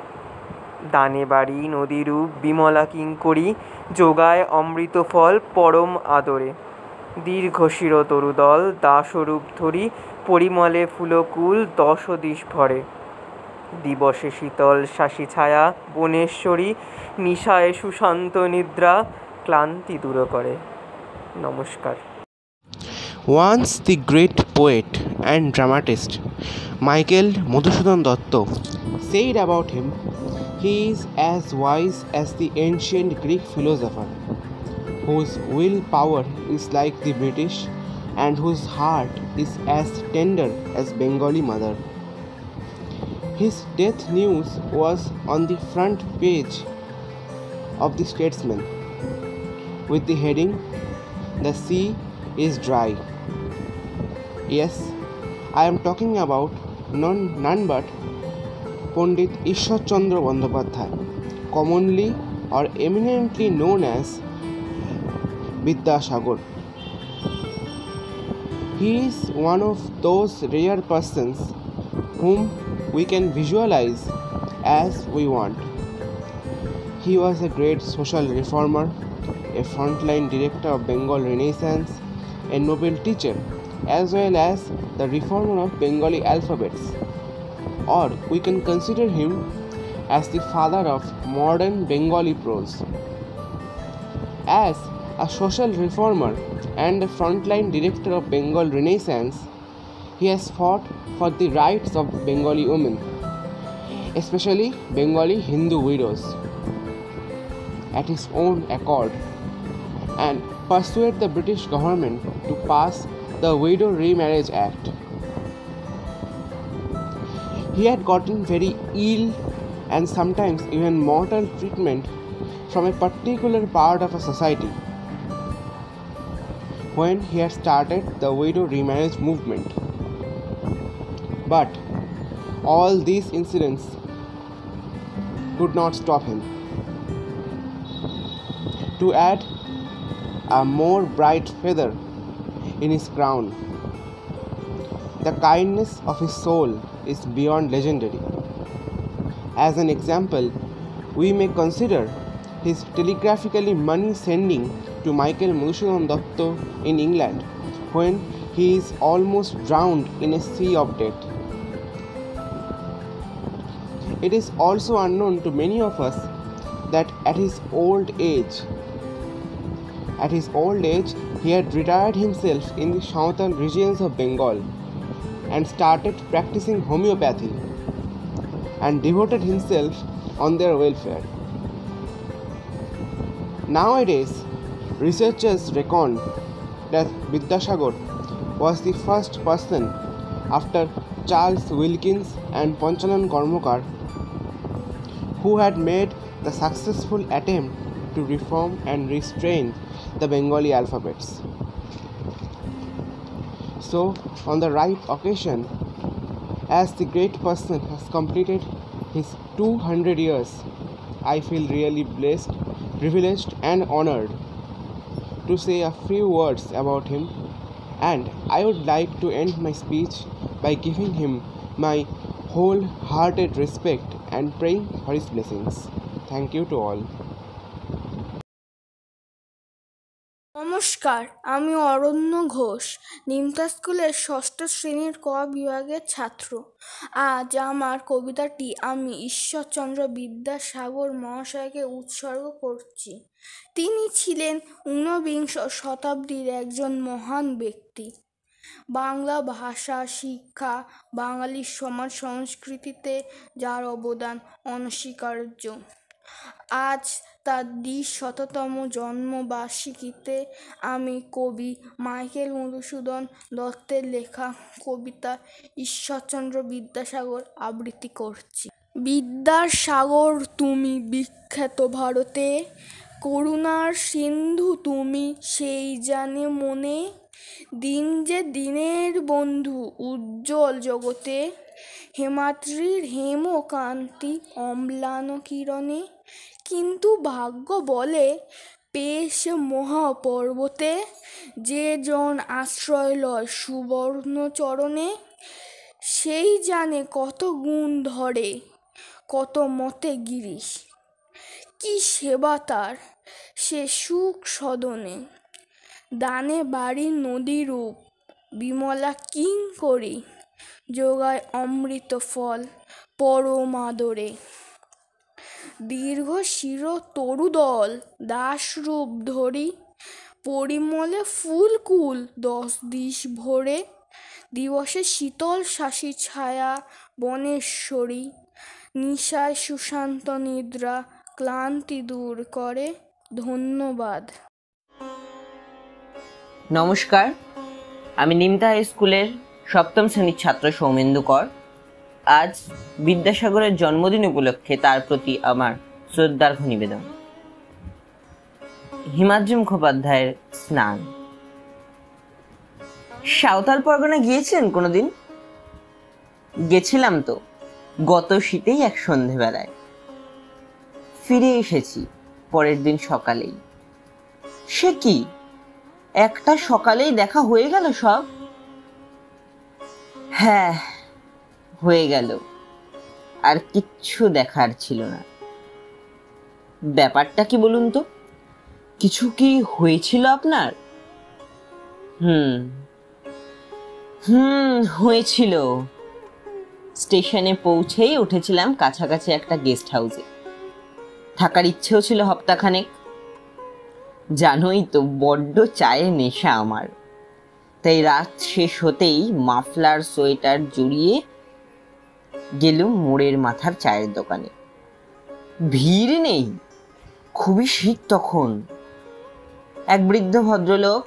দানে বাড়ি নদীরূপ বিমলা কিঙ্করী, যোগায় অমৃত ফল পরম আদরে। দীর্ঘ শির তরুদল দাসরূপ ধরি, পরিমলে ফুলকুল দশ দিশ ভরে। দিবসে শীতল শাসী ছায়া বনেশ্বরী, নিশায় সুশান্ত নিদ্রা ক্লান্তি দূর করে। নমস্কার।
Once the great poet and dramatist Michael Madhusudan Datta said about him, he is as wise as the ancient Greek philosopher, whose willpower is like the British and whose heart is as tender as Bengali mother. His death news was on the front page of the Statesman with the heading, "The sea is dry." Yes, I am talking about none but Pandit Ishwar Chandra Bandyopadhyay, commonly or eminently known as Vidyasagar. He is one of those rare persons whom we can visualize as we want. He was a great social reformer, a frontline director of Bengal Renaissance, a Nobel teacher, as well as the reformer of Bengali alphabets. Or we can consider him as the father of modern Bengali prose. As a social reformer and a frontline director of Bengal Renaissance, he has fought for the rights of Bengali women, especially Bengali Hindu widows, at his own accord, and persuade the British government to pass the Widow Remarriage Act. He had gotten very ill and sometimes even mortal treatment from a particular part of a society when he had started the widow remarriage movement. But all these incidents could not stop him. To add a more bright feather in his crown, the kindness of his soul is beyond legendary. As an example, we may consider his telegraphically money sending to Michael Madhusudan Datta in England when he is almost drowned in a sea of debt. It is also unknown to many of us that at his old age, he had retired himself in the southern regions of Bengal and started practicing homeopathy and devoted himself on their welfare. Nowadays, researchers reckon that Vidyasagar was the first person after Charles Wilkins and Panchanan Karmakar who had made the successful attempt to reform and restrain the Bengali alphabets. So, on the right occasion, as the great person has completed his 200 years, I feel really blessed, privileged and honored to say a few words about him, and I would like to end my speech by giving him my wholehearted respect and praying for his blessings. Thank you to all.
নমস্কার, আমি অরণ্য ঘোষ, নিমতা স্কুলের ষষ্ঠ শ্রেণীর ক বিভাগের ছাত্র। আজ আমার কবিতাটি আমি ঈশ্বরচন্দ্র বিদ্যাসাগর মহাশয়কে উৎসর্গ করছি। তিনি ছিলেন ঊনবিংশ শতাব্দীর একজন মহান ব্যক্তি। বাংলা ভাষা শিক্ষা, বাঙালির সমাজ সংস্কৃতিতে যার অবদান অনস্বীকার্য। আজ তার ২০শততম জন্মবার্ষিকীতে আমি কবি মাইকেল মধুসূদন দত্তের লেখা কবিতা ঈশ্বরচন্দ্র বিদ্যাসাগর আবৃত্তি করছি। বিদ্যাসাগর তুমি বিখ্যাত ভারতে, করুণার সিন্ধু তুমি সেই জানে মনে। দিন যে দিনের বন্ধু উজ্জ্বল জগতে, হেমাদ্রির হেমকান্তি অম্লান কিরণে। কিন্তু ভাগ্য বলে পেয়ে সে মহাপর্বতে, যে জন আশ্রয় লয় সুবর্ণ চরণে। সেই জানে কত গুণ ধরে, কত মতে গিরিশ, কি সেবা তার সে সুখ সদনে। দানে বাড়ির নদীরূপ বিমলা কিঙ্করী, যোগায় অমৃত ফল পরম আদরে। দীর্ঘ শির তরুদল দাসরূপ ধরি, পরিমলে ফুলকুল 10 দিশ ভরে। দিবসে শীতল শাসী ছায়া বনেশ্বরী, নিশায় সুশান্ত নিদ্রা ক্লান্তি দূর করে। ধন্যবাদ।
নমস্কার, আমি নিমতা হাই স্কুলের 7ম শ্রেণীর ছাত্র সৌমেন্দু কর। আজ বিদ্যাসাগরের জন্মদিন উপলক্ষে তার প্রতি আমার শ্রদ্ধার্ঘ্য নিবেদন। হিমাদ্রি মুখোপাধ্যায়ের স্নান। সাঁওতাল পরগনা গিয়েছেন কোনোদিন? গেছিলাম তো, গত শীতেই এক সন্ধেবেলায়। ফিরে এসেছি পরের দিন সকালেই। সে কি, একটা সকালেই দেখা হয়ে গেল সব? হ্যাঁ, হয়ে গেল, আর কিচ্ছু দেখার ছিল না। ব্যাপারটা কি বলুন তো? কিছু কি হয়েছিল আপনার? হয়েছিল। স্টেশনে পৌঁছেই উঠেছিলাম কাছাকাছি একটা গেস্ট হাউসে। থাকার ইচ্ছেও ছিল হপ্তাখানেক। জানোই তো বড্ড চায়ের নেশা আমার, তাই রাত শেষ হতেই মাফলার সোয়েটার জড়িয়ে গেলুম মোড়ের মাথার চায়ের দোকানে। ভিড় নেই, খুবই শীত তখন। এক বৃদ্ধ ভদ্রলোক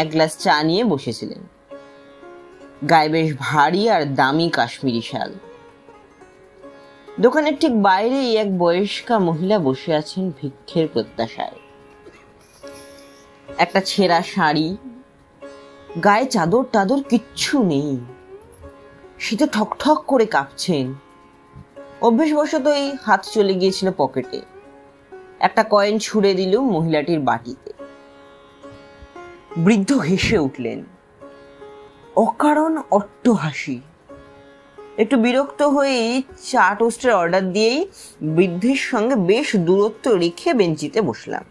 এক গ্লাস চা নিয়ে বসেছিলেন। গায়ে বেশ ভারী আর দামি কাশ্মীরি শাল। দোকানের ঠিক বাইরেই এক বয়স্কা মহিলা বসে আছেন ভিক্ষের প্রত্যাশায়। একটা ছেঁড়া শাড়ি, গায়ে চাদর টাদর কিচ্ছু নেই। শীতে ঠকঠক করে কাঁপছেন। অভ্যেসবশতই হাত চলে গিয়েছিল পকেটে। একটা কয়েন ছুঁড়ে দিল মহিলাটির বাটিতে। বৃদ্ধ হেসে উঠলেন, অকারণ অট্ট হাসি। একটু বিরক্ত হয়েই চা টোস্টের অর্ডার দিয়েই বৃদ্ধের সঙ্গে বেশ দূরত্ব রেখে বেঞ্চিতে বসলাম।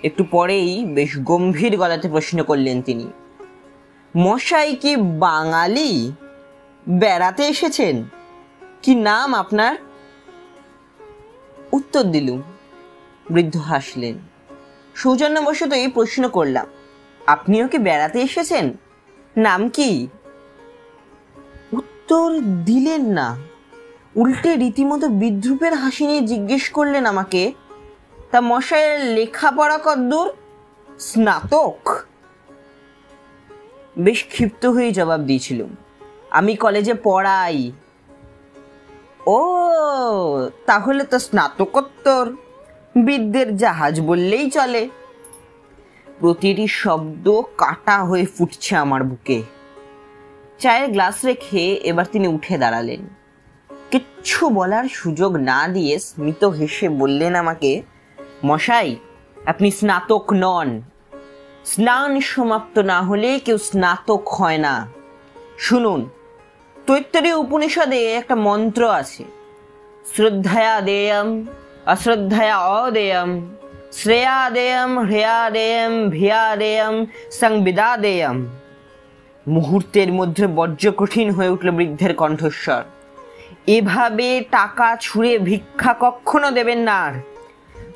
একটু পরেই বেশ গম্ভীর গলাতে প্রশ্ন করলেন তিনি, মশাই কি বাঙালি? বেড়াতে এসেছেন? কি নাম আপনার? উত্তর দিলুম। বৃদ্ধ হাসলেন। সৌজন্যবশতই প্রশ্ন করলাম, আপনিও কি বেড়াতে এসেছেন? নাম কি? উত্তর দিলেন না, উল্টে রীতিমতো বিদ্রুপের হাসি নিয়ে জিজ্ঞেস করলেন আমাকে, তা মশাইয়ের লেখাপড়া কদ্দূর? স্নাতক। বেশ ক্ষিপ্ত হয়ে জবাব দিয়েছিলাম, আমি কলেজে পড়াই। ও, তাহলে তো স্নাতকোত্তর। বিদ্যের জাহাজ বললেই চলে। প্রতিটি শব্দ কাটা হয়ে ফুটছে আমার বুকে। চায়ের গ্লাস রেখে এবার তিনি উঠে দাঁড়ালেন। কিচ্ছু বলার সুযোগ না দিয়ে স্মিত হেসে বললেন আমাকে, মশাই, আপনি স্নাতক নন। স্নান সমাপ্ত না হলে কেউ স্নাতক হয় না। শুনুন, তৈত্তরীয় উপনিষদে একটা মন্ত্র আছে, শ্রদ্ধায়া দেয়ম অশ্রদ্ধায়া অদেয়ম, শ্রেয়া দেয়ম হ্রেয়া দেয়ম ভিয়া দেয়ম সংবিদা দেয়ম। মুহূর্তের মধ্যে বজ্র কঠিন হয়ে উঠল বৃদ্ধের কণ্ঠস্বর। এভাবে টাকা ছুঁড়ে ভিক্ষা কখনো দেবেন না।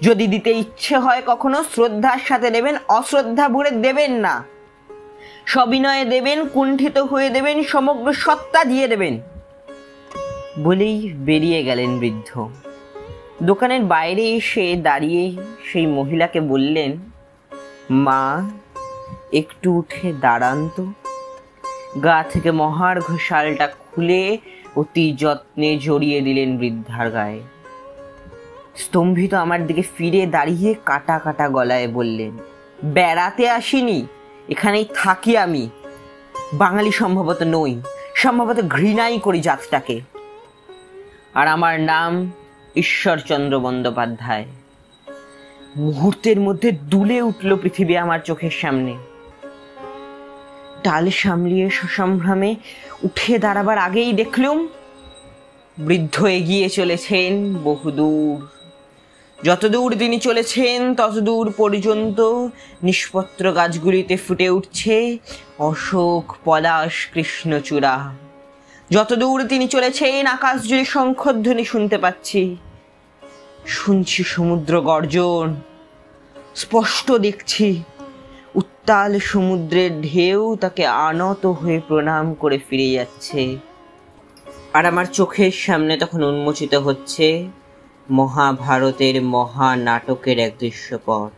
যদি দিতে ইচ্ছে হয় কখনো শ্রদ্ধার সাথে দেবেন, অশ্রদ্ধা ভরে দেবেন না। সবিনয়ে দেবেন, কুণ্ঠিত হয়ে দেবেন, সমগ্র সত্তা দিয়ে দেবেন বলেই বেরিয়ে গেলেন বৃদ্ধ। দোকানের বাইরে এসে দাঁড়িয়ে সেই মহিলাকে বললেন, মা একটু উঠে দাঁড়ান তো। গা থেকে মহার্ঘ শালটা খুলে অতি যত্নে জড়িয়ে দিলেন বৃদ্ধার গায়ে। স্তম্ভিত আমার দিকে ফিরে দাঁড়িয়ে কাটা কাটা গলায় বললেন, বেড়াতে আসিনি, এখানেই থাকি আমি। বাঙালি সম্ভবত নই, সম্ভবত ঘৃণাই করি জাতটাকে। আর আমার নাম ঈশ্বরচন্দ্র বন্দ্যোপাধ্যায়। মুহূর্তের মধ্যে দুলে উঠল পৃথিবী আমার চোখের সামনে। টাল সামলিয়ে সসম্ভ্রমে উঠে দাঁড়াবার আগেই দেখলুম বৃদ্ধ এগিয়ে চলেছেন বহুদূর। যতদূর তিনি চলেছেন ততদূর পর্যন্ত নিষ্পত্র গাছগুলিতে ফুটে উঠছে অশোক, পলাশ, কৃষ্ণচূড়া। যতদূর তিনি চলেছেন আকাশ জুড়ে শঙ্খধ্বনি শুনতে পাচ্ছি, শুনছি সমুদ্র গর্জন, স্পষ্ট দেখছি উত্তাল সমুদ্রের ঢেউ তাকে আনত হয়ে প্রণাম করে ফিরে যাচ্ছে। আর আমার চোখের সামনে তখন উন্মোচিত হচ্ছে মহাভারতের মহানাটকের এক দৃশ্যপট।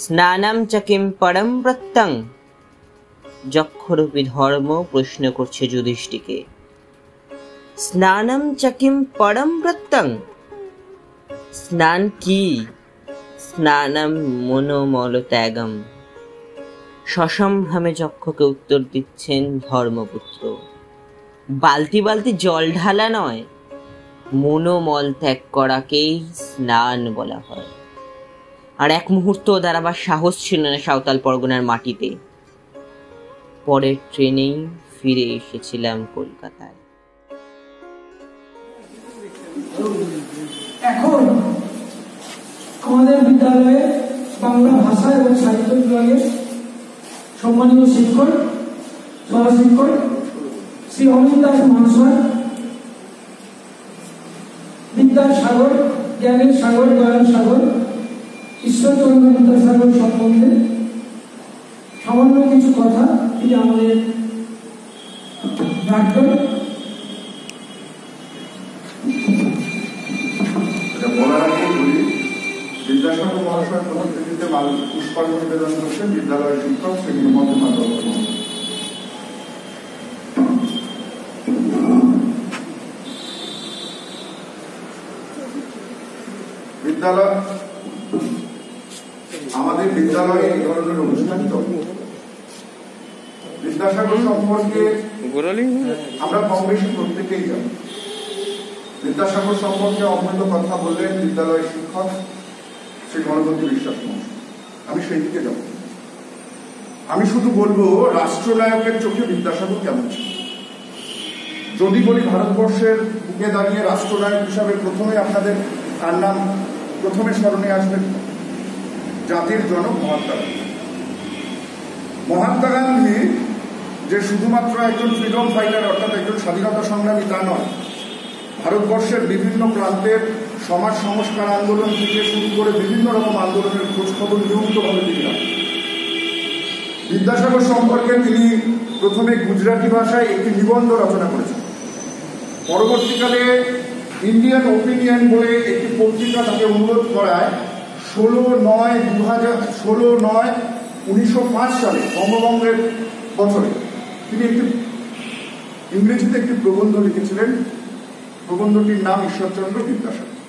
স্নানাম চকিম পরম প্রত্যং, যক্ষরূপী ধর্ম প্রশ্ন করছে যুধিষ্ঠিকে। স্নানাম চকিম পরম প্রত্যং, স্নান কি? স্নানাম মনোমল ত্যাগম। সসম্ভ্রমে যক্ষকে উত্তর দিচ্ছেন ধর্মপুত্র, বালতি বালতি জল ঢালা নয়, মনোমল ত্যাগ করাকেই স্নান বলা হয়। আর এক মুহূর্ত দাঁড়াবার সাহস ছিল না সাঁওতাল পরগনার মাটিতে। পরের ট্রেনেই ফিরে এসেছিলাম কলকাতায়।
এখন আমাদের বিদ্যালয়ে বাংলা ভাষা এবং সাহিত্য বিভাগের সম্মানীয় শিক্ষক, সহশিক্ষক শ্রী অমিত দাস মহাশয় বিদ্যার সাগর, জ্ঞানের সাগর, দয়ার সাগর, ঈশ্বরচন্দ্র বিদ্যাসাগর সম্বন্ধে সামান্য কিছু কথা তিনি আমাদের রাখবেন।
বিদ্যাসাগর মহাশয় প্রথম শ্রেণীতে পুষ্পার্ঘ্য নিবেদন করছেন বিদ্যালয়ের শিক্ষক শ্রী মোহাম্মদ মাধব। বিদ্যালয়, আমাদের বিদ্যালয়ে এই ধরনের অনুষ্ঠান চলে। বিদ্যাসাগর সম্পর্কে আমরা কম বেশি প্রত্যেকেই জানি। বিদ্যাসাগর সম্পর্কে অমূল্য কথা বললেন বিদ্যালয়ের শিক্ষক শ্রী গণপতি বিশ্বাস মহাশয়। আমি সেই দিকে যাব। আমি শুধু বলবো রাষ্ট্রনায়কের চোখে বিদ্যাসাগর কেমন ছিল। যদি বলি ভারতবর্ষের বুকে দাঁড়িয়ে রাষ্ট্রনায়ক হিসাবে প্রথমে আপনাদের তার নাম প্রথমে স্মরণে আসবেন জাতির জনক মহাত্মা গান্ধী। মহাত্মা গান্ধী যে শুধুমাত্র একজন ফ্রিডম ফাইটার অর্থাৎ একজন স্বাধীনতা সংগ্রামী তা নয়, ভারতবর্ষের বিভিন্ন প্রান্তের সমাজ সংস্কার আন্দোলন থেকে শুরু করে বিভিন্ন রকম আন্দোলনের খোঁজ খবর নিয়মিতভাবে তিনি রাখেন। বিদ্যাসাগর সম্পর্কে তিনি প্রথমে গুজরাটি ভাষায় একটি নিবন্ধ রচনা করেছেন। পরবর্তীকালে ইন্ডিয়ান ওপিনিয়ন বলে একটি পত্রিকা তাকে অনুরোধ করায় 16/9/1905 সালে বঙ্গভঙ্গের বছরে তিনি একটি ইংরেজিতে একটি প্রবন্ধ লিখেছিলেন। প্রবন্ধটির নাম ঈশ্বরচন্দ্র বিদ্যাসাগর।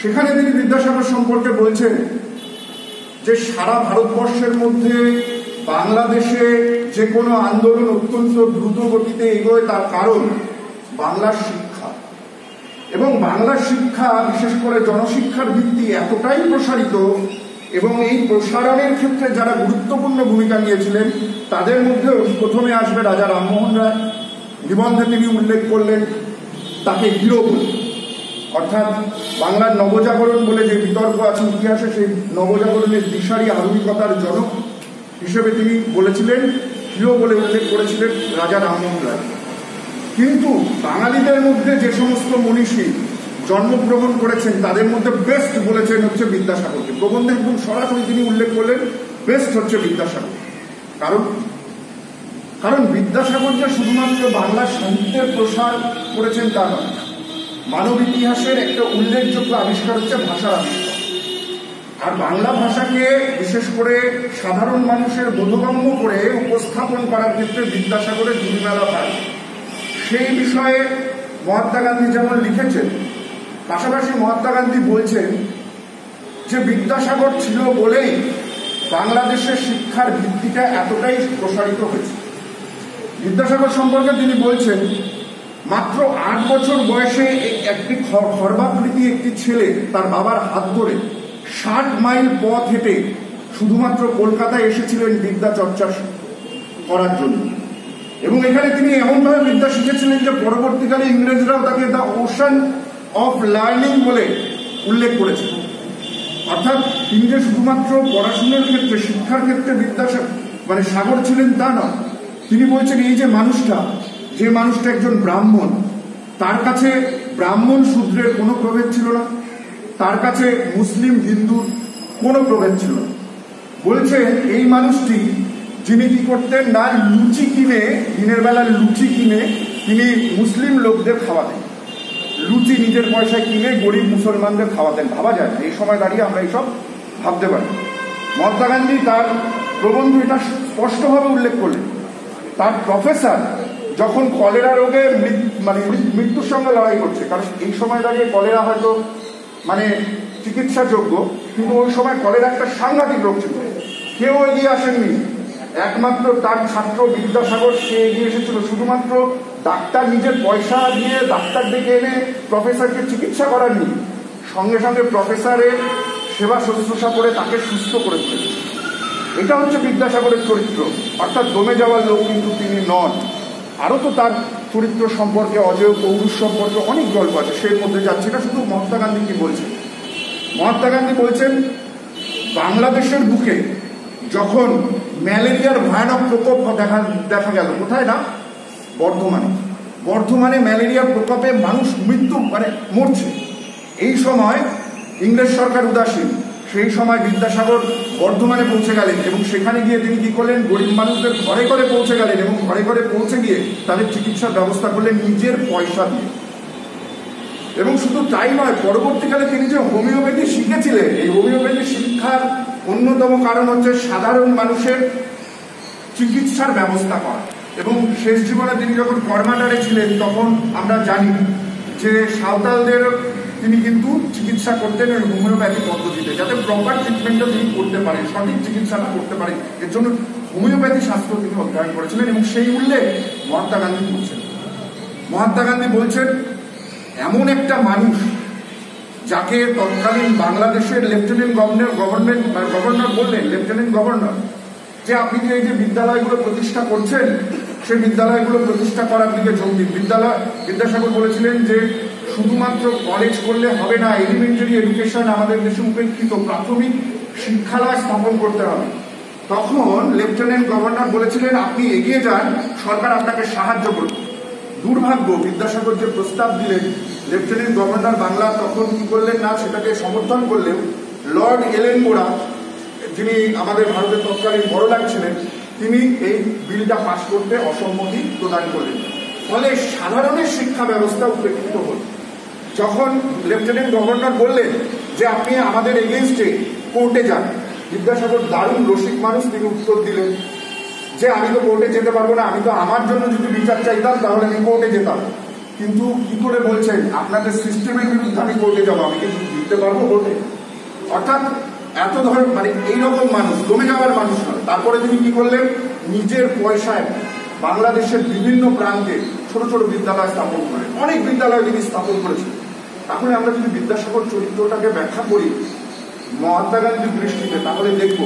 সেখানে তিনি বিদ্যাসাগর সম্পর্কে বলছেন যে সারা ভারতবর্ষের মধ্যে বাংলাদেশে যে কোনো আন্দোলন অত্যন্ত দ্রুত গতিতে এগোয় তার কারণ বাংলার শিক্ষা। এবং বাংলার শিক্ষা, বিশেষ করে জনশিক্ষার ভিত্তি এতটাই প্রসারিত এবং এই প্রসারণের ক্ষেত্রে যারা গুরুত্বপূর্ণ ভূমিকা নিয়েছিলেন তাদের মধ্যে প্রথমে আসবে রাজা রামমোহন রায়। নিবন্ধে তিনি উল্লেখ করলেন তাকে হিরো বলে, অর্থাৎ বাংলার নবজাগরণ বলে যে বিতর্ক আছে ইতিহাসে, সেই নবজাগরণের দিশারি আধুনিকতার জনক হিসেবে তিনি বলেছিলেন, হিরো বলে উল্লেখ করেছিলেন রাজা রামমোহন রায়। কিন্তু বাঙালিদের মধ্যে যে সমস্ত মনীষী জন্মগ্রহণ করেছেন তাদের মধ্যে বেস্ট বলেছেন হচ্ছে বিদ্যাসাগরকে। প্রবন্ধে একদম সরাসরি তিনি উল্লেখ করলেন বেস্ট হচ্ছে বিদ্যাসাগর। কারণ বিদ্যাসাগর যে শুধুমাত্র বাংলা সাহিত্যের প্রসার করেছেন তা নয়, মানব ইতিহাসের একটা উল্লেখযোগ্য আবিষ্কার হচ্ছে ভাষার আবিষ্কার। আর বাংলা ভাষাকে বিশেষ করে সাধারণ মানুষের বোধগম্য করে উপস্থাপন করার ক্ষেত্রে বিদ্যাসাগরের দুর্মেলা ভাই। সেই বিষয়ে মহাত্মা গান্ধী যেমন লিখেছেন, পাশাপাশি মহাত্মা গান্ধী বলছেন যে বিদ্যাসাগর ছিল বলেই বাংলাদেশের শিক্ষার ভিত্তিটা এতটাই প্রসারিত হয়েছে। বিদ্যাসাগর সম্পর্কে তিনি বলছেন, মাত্র 8 বছর বয়সে একটি খর্বাকৃতি একটি ছেলে তার বাবার হাত ধরে 60 মাইল পথ হেঁটে শুধুমাত্র কলকাতায় এসেছিলেন বিদ্যা চর্চা করার জন্য। এবং এখানে তিনি এমনভাবে বিদ্যা শিখেছিলেন যে পরবর্তীকালে ইংরেজরাও তাকে দ্য ওশান অফ লার্নিং বলে উল্লেখ করেছেন। অর্থাৎ তিনি যে শুধুমাত্র পড়াশোনার ক্ষেত্রে, শিক্ষার ক্ষেত্রে বিদ্যাসাগর সাগর ছিলেন তা নয়। তিনি বলছেন এই যে মানুষটা একজন ব্রাহ্মণ, তার কাছে ব্রাহ্মণ শূদ্রের কোনো প্রভেদ ছিল না, তার কাছে মুসলিম হিন্দুর কোনো প্রভেদ ছিল না। বলছেন এই মানুষটি যিনি কি করতেন না, লুচি কিনে, দিনের বেলা লুচি কিনে তিনি মুসলিম লোকদের খাওয়াতেন, লুচি নিজের পয়সায় কিনে গরিব মুসলমানদের খাওয়াতেন। ভাবা যায় না, এই সময় দাঁড়িয়ে আমরা এইসব ভাবতে পারি। মহাত্মা গান্ধী তার প্রবন্ধে এটা স্পষ্টভাবে উল্লেখ করলেন। তার প্রফেসর যখন কলেরা রোগে মৃত্যুর সঙ্গে লড়াই করছে, কারণ এই সময় দাঁড়িয়ে কলেরা হয়তো চিকিৎসাযোগ্য, কিন্তু ওই সময় কলেরা একটা সাংঘাতিক রোগ ছিল, কেউ এগিয়ে আসেননি, একমাত্র তার ছাত্র বিদ্যাসাগর সে এগিয়ে এসেছিল। শুধুমাত্র ডাক্তার নিজের পয়সা দিয়ে ডাক্তার ডেকে এনে প্রফেসরকে চিকিৎসা করাননি, সঙ্গে সঙ্গে প্রফেসরের সেবা শুশ্রূষা করে তাকে সুস্থ করে তুলেছে। এটা হচ্ছে বিদ্যাসাগরের চরিত্র। অর্থাৎ দমে যাওয়ার লোক কিন্তু তিনি নন। আরো তো তার চরিত্র সম্পর্কে, অজেয় পৌরুষ সম্পর্কে অনেক গল্প আছে, সেই মধ্যে যাচ্ছে না। শুধু মহাত্মা গান্ধী কি বলছেন, মহাত্মা গান্ধী বলছেন বাংলাদেশের বুকে যখন ম্যালেরিয়ার ভয়ানক প্রকোপ দেখা গেল, কোথায় না, বর্ধমানে ম্যালেরিয়ার প্রকোপে মানুষ মরছে। এই সময় ইংরেজ সরকার উদাসীন, সেই সময় বিদ্যাসাগর বর্ধমানে পৌঁছে গেলেন এবং সেখানে গিয়ে তিনি কি করলেন, গরিব মানুষদের ঘরে ঘরে পৌঁছে গেলেন এবং ঘরে ঘরে পৌঁছে গিয়ে তাদের চিকিৎসার ব্যবস্থা করলেন নিজের পয়সা দিয়ে। এবং শুধু তাই নয়, পরবর্তীকালে তিনি যে হোমিওপ্যাথি শিখেছিলেন, এই হোমিওপ্যাথি শিক্ষার অন্যতম কারণ হচ্ছে সাধারণ মানুষের চিকিৎসার ব্যবস্থা করা। এবং শেষ জীবনে তিনি যখন কর্মাটারে ছিলেন, তখন আমরা জানি যে সাঁওতালদের তিনি কিন্তু চিকিৎসা করতেন ওই হোমিওপ্যাথি পদ্ধতিতে, যাতে প্রপার ট্রিটমেন্টটা তিনি করতে পারেন, সঠিক চিকিৎসাটা করতে পারেন। এর জন্য হোমিওপ্যাথি শাস্ত্র তিনি অধ্যয়ন করেছিলেন এবং সেই উল্লেখ মহাত্মা গান্ধী বলছেন। মহাত্মা গান্ধী বলছেন এমন একটা মানুষ যাকে তৎকালীন বাংলাদেশের লেফটেন্যান্ট গভর্নর বললেন, লেফটেন্যান্ট গভর্নর, যে আপনি যে এই যে বিদ্যালয়গুলো প্রতিষ্ঠা করছেন, সেই বিদ্যালয়গুলো প্রতিষ্ঠা করার দিকে যোগ দিন। বিদ্যাসাগর বলেছিলেন যে শুধুমাত্র কলেজ করলে হবে না, এলিমেন্টারি এডুকেশন আমাদের দেশে উপেক্ষিত, প্রাথমিক শিক্ষালয় স্থাপন করতে হবে। তখন লেফটেন্যান্ট গভর্নর বলেছিলেন আপনি এগিয়ে যান, সরকার আপনাকে সাহায্য করবে। দুর্ভাগ্য, বিদ্যাসাগর যে প্রস্তাব দিলেন, লেফটেন্যান্ট গভর্নর বাংলা তখন কি করলেন না, সেটাকে সমর্থন করলেও লর্ড এলেনবোরা, যিনি আমাদের ভারতের তৎকালীন বড়লাট ছিলেন, তিনি এই বিলটা পাশ করতে অসম্মতি প্রদান করলেন। ফলে সাধারণের শিক্ষা ব্যবস্থা উপেক্ষিত হল। যখন লেফটেন্যান্ট গভর্নর বললেন যে আপনি আমাদের এগেইনস্টে কোর্টে যান, বিদ্যাসাগর দারুণ রসিক মানুষ, তিনি উত্তর দিলেন যে আমি তো কোর্টে যেতে পারবো না, আমি তো আমার জন্য যদি বিচার চাইতাম তাহলে আমি কোর্টে যেতাম, কিন্তু কি করে বলছেন আপনাদের সিস্টেমের বিরুদ্ধে আমি কোর্টে যাবো, আমি কি জিততে পারবো কোর্টে? অর্থাৎ এত ধরনের এইরকম মানুষ, জমে যাওয়ার মানুষ নয়। তারপরে তিনি কি করলেন, নিজের পয়সায় বাংলাদেশের বিভিন্ন প্রান্তে ছোট ছোট বিদ্যালয় স্থাপন করেন, অনেক বিদ্যালয় তিনি স্থাপন করেছেন। তাহলে আমরা যদি বিদ্যাসাগর চরিত্রটাকে ব্যাখ্যা করি মহাত্মা গান্ধীর দৃষ্টিতে, তাহলে দেখব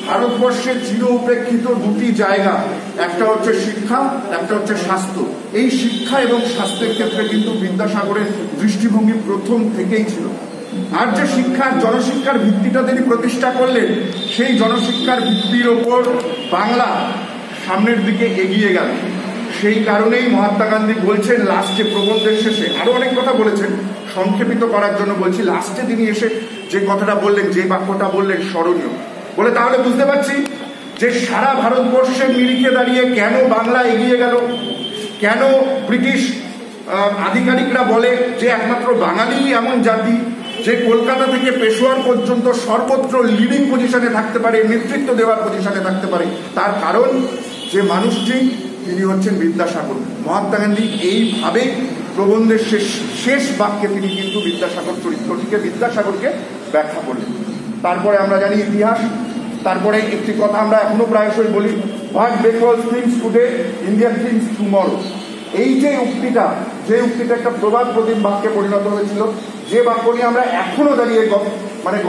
ভারতবর্ষের চির উপেক্ষিত দুটি জায়গা, একটা হচ্ছে শিক্ষা, একটা হচ্ছে স্বাস্থ্য। এই শিক্ষা এবং স্বাস্থ্যের ক্ষেত্রে কিন্তু বিদ্যাসাগরের দৃষ্টিভঙ্গি প্রথম থেকেই ছিল। আর যে জনশিক্ষার ভিত্তিটা তিনি প্রতিষ্ঠা করলেন, সেই জনশিক্ষার ভিত্তির ওপর বাংলা সামনের দিকে এগিয়ে গেল। সেই কারণেই মহাত্মা গান্ধী বলছেন লাস্টে, প্রবন্ধের শেষে আরো অনেক কথা বলেছেন, সংক্ষেপিত করার জন্য বলছি, লাস্টে তিনি এসে যে কথাটা বললেন, যে বাক্যটা বললেন স্মরণীয়, বলে তাহলে বুঝতে পারছি যে সারা ভারতবর্ষের নিরিখে দাঁড়িয়ে কেন বাংলা এগিয়ে গেল, কেন ব্রিটিশ আধিকারিকরা বলে যে একমাত্র বাঙালি এমন জাতি যে কলকাতা থেকে পেশোয়ার পর্যন্ত সর্বত্র লিডিং পজিশনে থাকতে পারে, নেতৃত্ব দেওয়ার পজিশনে থাকতে পারে। তার কারণ যে মানুষটি তিনি হচ্ছেন বিদ্যাসাগর। মহাত্মা গান্ধী এইভাবে প্রবন্ধের শেষ বাক্যে তিনি কিন্তু বিদ্যাসাগর চরিত্রটিকে, বিদ্যাসাগরকে ব্যাখ্যা করলেন। তারপরে আমরা জানি ইতিহাস। তারপরে একটি কথা আমরা এখনো প্রায়শই বলি, what Bengal things today India things tomorrow. এই যে উক্তিটা একটা প্রবাদ প্রতিম বাক্যে পরিণত হয়েছিল, যে বাক্য নিয়ে আমরা এখনো দাঁড়িয়ে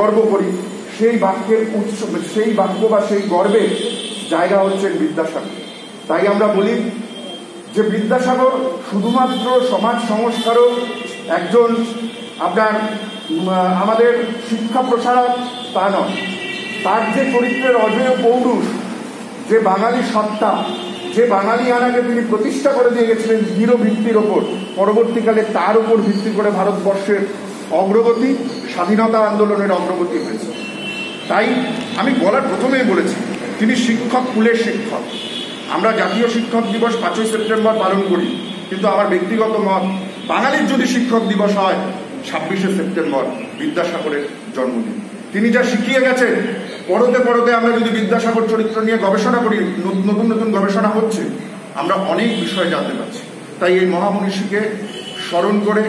গর্ব করি, সেই বাক্যের উৎস, সেই বাক্য বা সেই গর্বের জায়গা হচ্ছেন বিদ্যাসাগর। তাই আমরা বলি যে বিদ্যাসাগর শুধুমাত্র সমাজ সংস্কারক, একজন আমাদের শিক্ষা প্রসারক তা নয়। তার যে চরিত্রের অজেয় পৌরুষ, যে বাঙালি সত্তা, যে বাঙালি আনাকে তিনি প্রতিষ্ঠা করে দিয়ে গেছিলেন দৃঢ় ভিত্তির ওপর, পরবর্তীকালে তার উপর ভিত্তি করে ভারতবর্ষের অগ্রগতি, স্বাধীনতা আন্দোলনের অগ্রগতি হয়েছে। তাই আমি বলার প্রথমেই বলেছি তিনি শিক্ষক, কুলের শিক্ষক। আমরা জাতীয় শিক্ষক দিবস 5ই সেপ্টেম্বর পালন করি, কিন্তু আমার ব্যক্তিগত মত, বাঙালির যদি শিক্ষক দিবস হয় 26শে সেপ্টেম্বর, বিদ্যাসাগরের জন্মদিন। তিনি যা শিখিয়ে গেছেন, পরতে পরতে আমরা যদি বিদ্যাসাগর চরিত্র নিয়ে গবেষণা করি, নতুন নতুন গবেষণা হচ্ছে, আমরা অনেক বিষয় জানতে পারছি। তাই এই মহামনীষীকে স্মরণ করে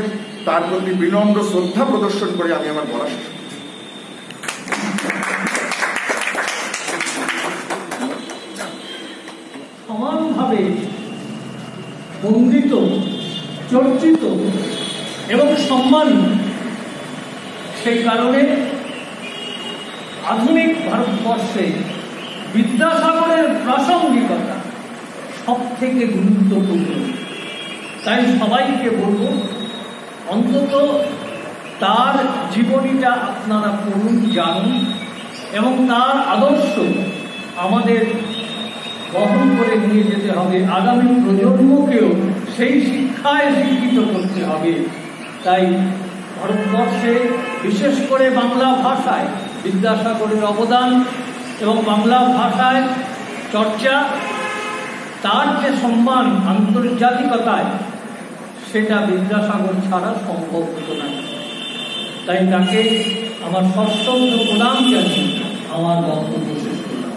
তার প্রতি বিনম্র শ্রদ্ধা প্রদর্শন করে আমি আমার বলা শেষ করছি।
সমানভাবে বন্দিত, চর্চিত এবং সম্মানিত, সেই কারণে আধুনিক ভারতবর্ষে বিদ্যাসাগরের প্রাসঙ্গিকতা সব থেকে গুরুত্বপূর্ণ। তাই সবাইকে বলব, অন্তত তার জীবনীটা আপনারা পড়ুন, জানুন এবং তার আদর্শ আমাদের বহন করে নিয়ে যেতে হবে। আগামী প্রজন্মকেও সেই শিক্ষায় শিক্ষিত করতে হবে। তাই ভারতবর্ষে বিশেষ করে বাংলা ভাষায় বিদ্যাসাগরের অবদান এবং বাংলা ভাষায় চর্চা, তার যে সম্মান আন্তর্জাতিকতায়, সেটা বিদ্যাসাগর ছাড়া সম্ভব হতো না। তাই তাকে আমার সশ্রদ্ধ প্রণাম জানিয়ে আমার বক্তব্য শেষ করলাম।